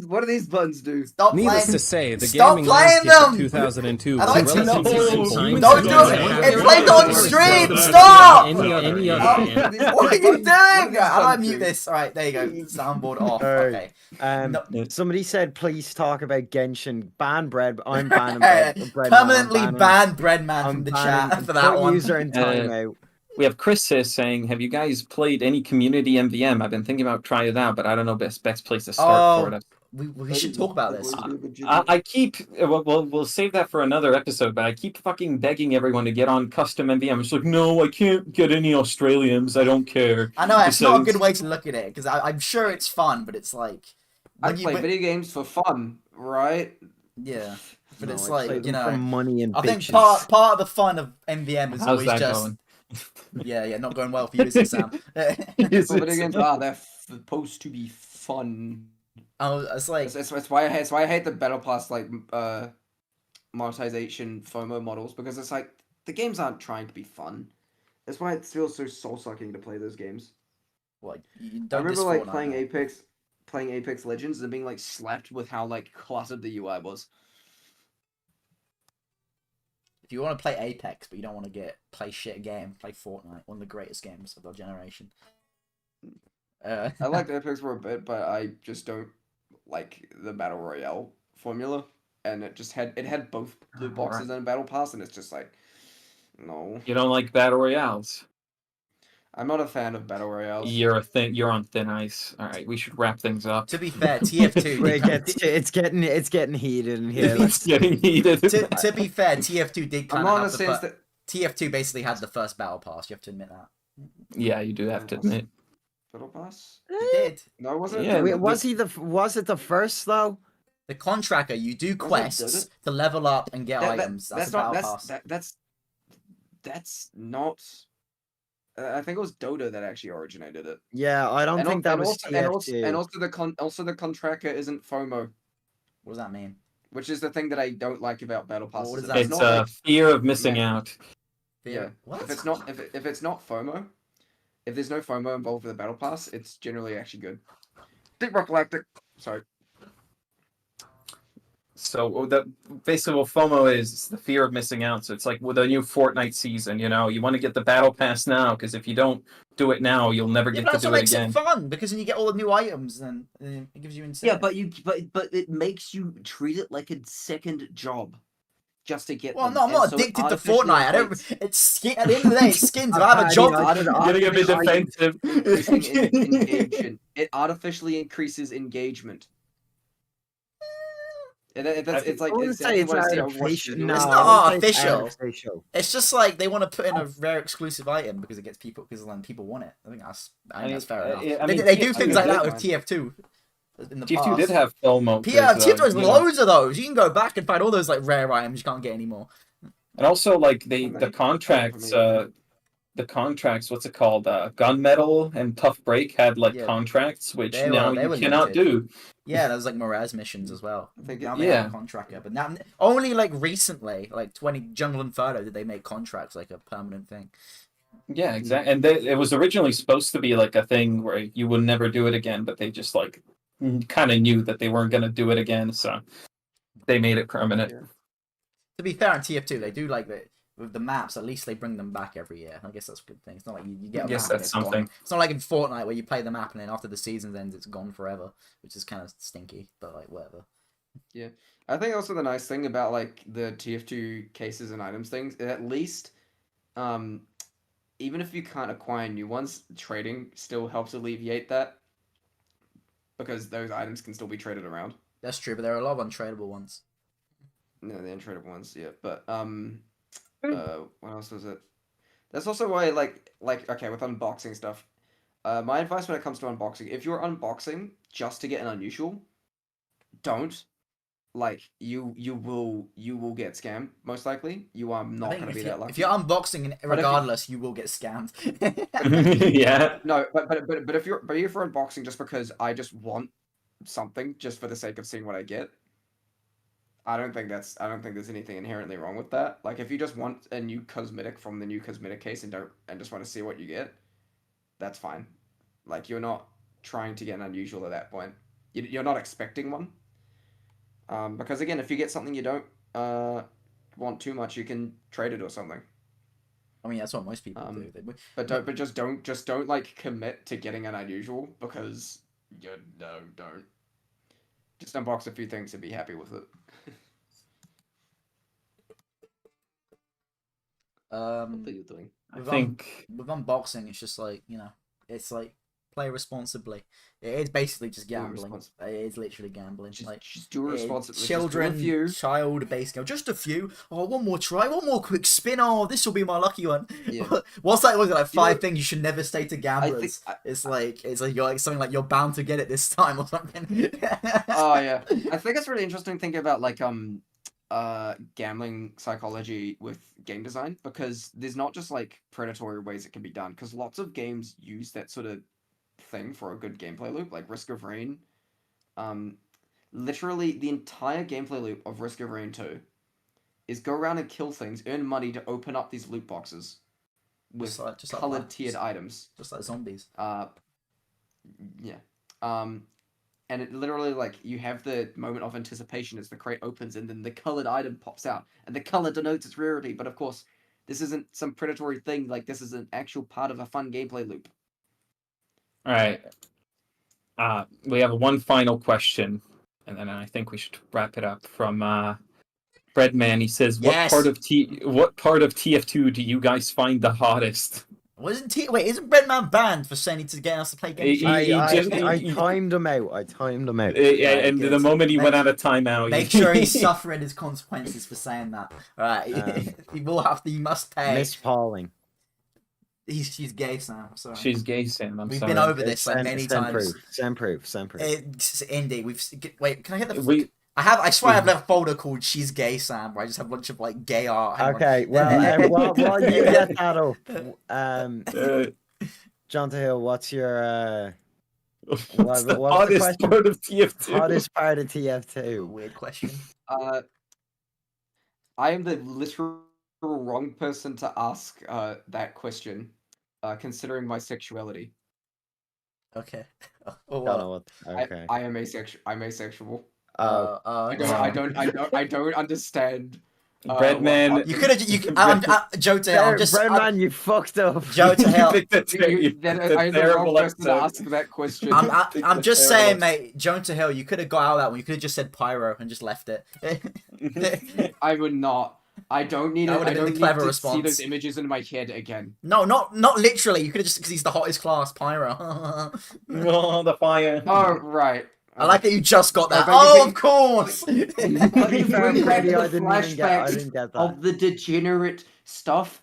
S4: what do these buttons do?
S2: Stop
S6: Needless
S2: playing.
S6: to say, the
S2: Stop
S6: gaming
S2: playing
S6: landscape
S2: them!
S6: of 2002
S2: I
S6: was
S2: don't-
S6: relatively
S1: No,
S6: simple.
S1: humans
S2: Don't do
S1: don't
S2: it!
S1: have
S2: It
S1: to
S2: played
S1: do
S2: on
S1: it.
S2: stream!
S5: That's
S2: Stop!
S6: Any other
S4: What
S6: game.
S4: do these
S2: What are you doing?
S4: buttons- what do these
S2: How do I
S4: buttons
S2: mute
S4: do?
S2: this? Alright, there you go. Soundboard off.
S3: Alright.
S2: Okay. No.
S3: Somebody said, please talk about Genshin. Ban bread. I'm banning bread. Breadman.
S2: Permanently
S3: I'm banning,
S2: ban Breadman
S3: I'm
S2: from the
S3: banning-
S2: chat for that
S3: put
S2: one.
S3: user in timeout.
S1: We have Chris here saying, "Have you guys played any community MVM? I've been thinking about trying it out, but I don't know best place to start for it."
S2: We should talk about this.
S1: I keep we'll save that for another episode, but I keep fucking begging everyone to get on custom MVM. It's like, no, I can't get any Australians. I don't care.
S2: I know, it's
S1: It
S2: not a
S1: says-
S2: good way to look at it, because I'm sure it's fun, but it's like...
S4: I
S2: when you-
S4: play
S2: but-
S4: video games for fun, right?
S2: Yeah, but
S3: No,
S2: it's
S3: I play
S2: like,
S3: them
S2: you
S3: for
S2: know...
S3: money and
S2: I think
S3: bitches.
S2: part of the fun of MVM is
S1: How's
S2: always
S1: that
S2: just...
S1: going?
S2: Yeah, not going well for you, is it, Sam?
S1: Is
S4: But
S1: it-
S4: again, they're supposed to be fun.
S2: Oh, it's like...
S4: It's why I hate the battle pass like monetization FOMO models, because it's like the games aren't trying to be fun. That's why it feels so soul sucking to play those games.
S2: What, you
S4: I
S2: don't
S4: remember
S2: diss
S4: like
S2: Fortnite,
S4: playing Apex Legends and being like slapped with how like cluttered the UI was.
S2: If you want to play Apex, but you don't want to play shit game, play Fortnite, one of the greatest games of our generation.
S4: I liked Apex for a bit, but I just don't like the battle royale formula, and it had both loot boxes and a battle pass, and it's just like, no,
S1: You don't like battle royales?
S4: I'm not a fan of battle royales.
S1: You're on thin ice. All right, we should wrap things up.
S2: To be fair, TF2...
S3: It's getting heated in here.
S1: It's getting heated.
S2: to be fair, TF2 did
S4: I'm
S2: kind
S4: not
S2: of
S4: in
S2: have
S4: the
S2: the
S4: sense
S2: fir-
S4: that
S2: TF2 basically had the first battle pass. You have to admit that.
S1: Yeah, you do have to admit.
S4: battle pass.
S2: He did.
S4: No, it wasn't.
S1: Yeah,
S3: Wait, was it the first though?
S2: The contractor, you do
S4: Was it
S2: quests
S4: Dota?
S2: to level up and get items. That's a battle pass.
S4: That's not. I think it was Dota that actually originated it.
S3: Yeah, I don't think that was TF2.
S4: And also the contractor isn't FOMO,
S2: What does that mean?
S4: which is the thing that I don't like about battle passes.
S2: What is
S4: If
S2: that?
S4: it's
S1: It's
S4: not like-
S1: fear of missing
S4: Man.
S1: out.
S4: Yeah.
S2: What?
S4: If it's not FOMO, if there's no FOMO involved with the battle pass, it's generally actually good. Deep Rock Galactic. Sorry.
S1: So basically what FOMO is the fear of missing out. So it's like with the new Fortnite season, you want to get the battle pass now, because if you don't do it now, you'll never
S2: Yeah,
S1: get
S2: but
S1: to
S2: that's
S1: do
S2: what
S1: it
S2: makes
S1: again.
S2: it fun, because then you get all the new items, and it gives you incentive.
S4: Yeah, but it makes you treat it like a second job, just to get.
S2: Well,
S4: them.
S2: no, I'm
S4: And
S2: not
S4: so it
S2: addicted to
S4: artificially
S2: Fortnite. I don't.
S4: equates-
S2: At the end of the day, it's skins. If I have a job,
S1: Getting a bit defensive.
S4: increasing engagement. It artificially increases engagement. It's like
S3: I wouldn't say it's
S4: exactly what I see on
S3: artificial.
S4: Watch
S3: No,
S2: It's
S3: I
S2: not
S3: wouldn't say it's
S2: artificial. it's just like they want to put in a rare exclusive item because it gets people, because then people want it. I think that's fair enough. They do things like that with TF2. In the
S1: TF2
S2: past.
S1: did have FOMO.
S2: Yeah,
S1: 'cause,
S2: TF2 has
S1: you know.
S2: loads of those. You can go back and find all those like rare items you can't get anymore.
S1: And also, like the
S4: Fortnite.
S1: contracts,
S4: Fortnite.
S1: the contracts. What's it called? Gunmetal and Tough Break had like
S2: Yeah.
S1: contracts, which
S2: They
S1: now
S2: were
S1: you cannot
S2: limited.
S1: do.
S2: Yeah, there was like Mirage missions as well.
S4: I think
S2: Now
S4: it-
S2: they have
S1: yeah.
S2: a contractor, but now only like recently, like 20 Jungle and Further, did they make contracts like a permanent thing.
S1: Yeah, exactly. And it was originally supposed to be like a thing where you would never do it again, but they just like kind of knew that they weren't going to do it again, so they made it permanent.
S4: Yeah.
S2: To be fair, on TF2, they do like that with the maps. At least they bring them back every year. I guess that's a good thing. It's not like you get a
S1: Yes,
S2: map and
S1: that's
S2: it's gone.
S1: something.
S2: It's not like in Fortnite where you play the map and then after the season ends, it's gone forever, which is kind of stinky. But like whatever.
S4: I think also the nice thing about like the TF2 cases and items things, at least, even if you can't acquire new ones, trading still helps alleviate that, because those items can still be traded around.
S2: That's true, but there are a lot of untradeable ones.
S4: No, the untradeable ones, yeah. But what else was it? That's also why like okay, with unboxing stuff. My advice when it comes to unboxing, if you're unboxing just to get an unusual, don't. Like you will get scammed most likely. You are
S2: I
S4: not
S2: think
S4: going to be
S2: if,
S4: that
S2: you,
S4: lucky.
S2: if you're unboxing, and
S4: you-
S2: regardless, you will get scammed.
S1: Yeah.
S4: No, but if you're unboxing just because I just want something just for the sake of seeing what I get, I don't think there's anything inherently wrong with that. Like if you just want a new cosmetic from the new cosmetic case and just want to see what you get, that's fine. Like you're not trying to get an unusual at that point. You're not expecting one. Because again, if you get something you don't want too much, you can trade it or something.
S2: I mean, that's what most people do.
S4: But just don't like commit to getting an unusual because don't. Just unbox a few things and be happy with it. What are you doing?
S1: I think
S2: with unboxing, it's just like, it's like play responsibly. It is basically just gambling. It is literally gambling.
S4: Just do it responsibly.
S2: Children, child-based game. Just a few. Oh, one more try. One more quick spin. Oh, this will be my lucky one.
S4: Yeah.
S2: What's that? Was it like five things you should never say to gamblers? It's like you're like something like you're bound to get it this time or something.
S4: Oh yeah, I think it's really interesting thinking about like gambling psychology with game design, because there's not just like predatory ways it can be done, because lots of games use that sort of thing for a good gameplay loop, like Risk of Rain. Literally the entire gameplay loop of Risk of Rain 2 is go around and kill things, earn money to open up these loot boxes with
S2: just like
S4: colored tiered items,
S2: just like zombies.
S4: Yeah. And it literally, like, you have the moment of anticipation as the crate opens, and then the colored item pops out, and the color denotes its rarity. But of course, this isn't some predatory thing. Like, this is an actual part of a fun gameplay loop.
S1: All right. We have one final question, and then I think we should wrap it up. From Breadman, he says,
S2: Yes.
S1: what part of TF2 do you guys find the hottest?"
S2: Isn't Breadman banned for saying to get us to play games?
S3: I timed him out.
S1: Yeah, and
S2: good.
S1: the moment he went out of timeout,
S2: Make sure he's suffering his consequences for saying that. All right, he must pay.
S3: Miss Pauling.
S2: She's gay, Sam. Sorry.
S1: She's gay, Sam.
S2: We've
S1: sorry.
S2: been over this like many times.
S3: Send proof.
S2: Indeed, wait. Can I get the? I swear I have a folder called "She's Gay, Sam," where I just have a bunch of like gay art.
S3: Okay, well, while you get that up, John Hill, what's your
S1: what's the hottest part of TF2?
S3: Hottest part of TF2.
S2: Weird question.
S4: I am the literal wrong person to ask that question, considering my sexuality.
S2: Okay.
S3: Okay.
S4: I am asexual. I'm asexual.
S2: I
S4: don't understand.
S1: Breadman,
S2: Joe to hell.
S3: Breadman, you fucked up.
S2: Joe to hell.
S4: I'm the wrong person to ask that question.
S2: I'm just saying, mate. Joe to hell. You could have got out of that one. You could have just said pyro and just left it.
S4: I would not. I don't need
S2: That would have been the clever response.
S4: See those images in my head again.
S2: No, not literally. You could have just, because he's the hottest class, pyro.
S1: Oh, the fire.
S4: Oh, right.
S2: I like that you just got that. Of course.
S3: I didn't get that.
S4: Of the degenerate stuff,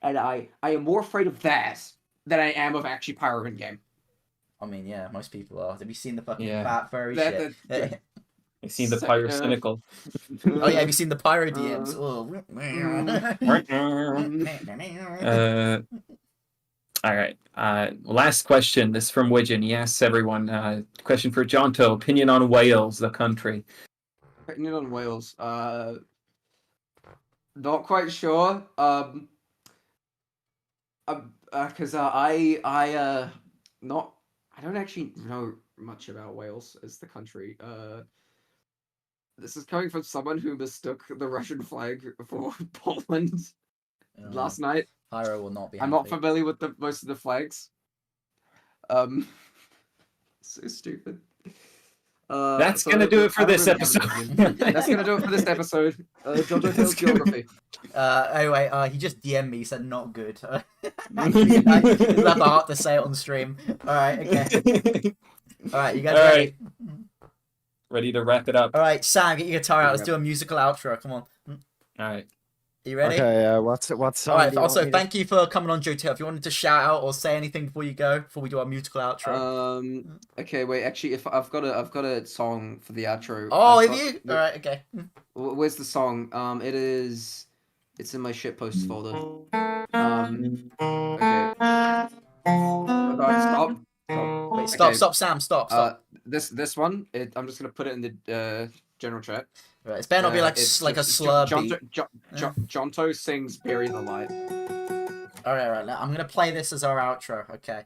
S4: and I am more afraid of that than I am of actually pyro in game.
S2: I mean, yeah, most people are. Have you seen the fucking
S1: Yeah.
S2: fat furry shit?
S1: I've seen the pyro cynical.
S2: Oh yeah, have you seen the pyro DMs?
S1: All right. Last question. This is from Widgeon. He asks everyone. Question for Jonto. Opinion on Wales, the country.
S4: Opinion on Wales. Not quite sure. Because I don't actually know much about Wales as the country. This is coming from someone who mistook the Russian flag for Poland last night.
S2: Pyro will not be.
S4: I'm not familiar with most of the flags. So stupid.
S1: That's gonna do it for this episode.
S4: That's gonna do it for this episode. Jojo Tales Geography.
S2: Anyway, he just DM'd me. He said not good. He's have the heart to say it on stream. All right, okay. All right, you guys ready?
S1: Ready to wrap it up.
S2: All right, Sam, get your guitar out. Let's do a musical outro. Come on.
S1: All right.
S2: Are you ready?
S3: Okay, what's song?
S2: All right. Also, thank you for coming on, Joe Tail. If you wanted to shout out or say anything before you go, before we do our musical outro.
S4: Okay. Wait. Actually, if I've got a song for the outro.
S2: Oh, have you? All right. Okay.
S4: Where's the song? It's in my shitposts folder. Okay. Stop.
S2: Wait. Stop.
S4: Okay.
S2: Stop. Sam. Stop.
S4: This one. I'm just gonna put it in the general chat.
S2: Right. It's better not be like a slur beat.
S4: Jonto sings "Bury the Light."
S2: All right. I'm gonna play this as our outro. Okay.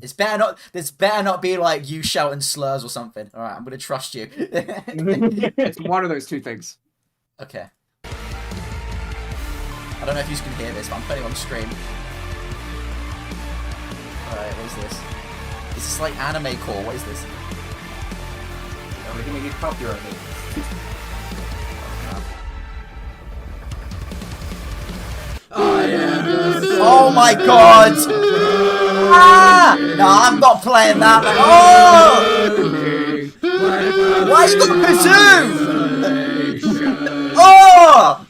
S2: It's better not. This better not be like you shouting slurs or something. All right. I'm gonna trust you.
S6: It's one of those two things.
S2: Okay. I don't know if you can hear this, but I'm putting it on stream. Alright, what is this? Is this like anime core? What is this?
S1: We're gonna get copyrighted.
S2: Oh my god! Ah! No, I'm not playing that. Oh! Why you got kazoo? Oh!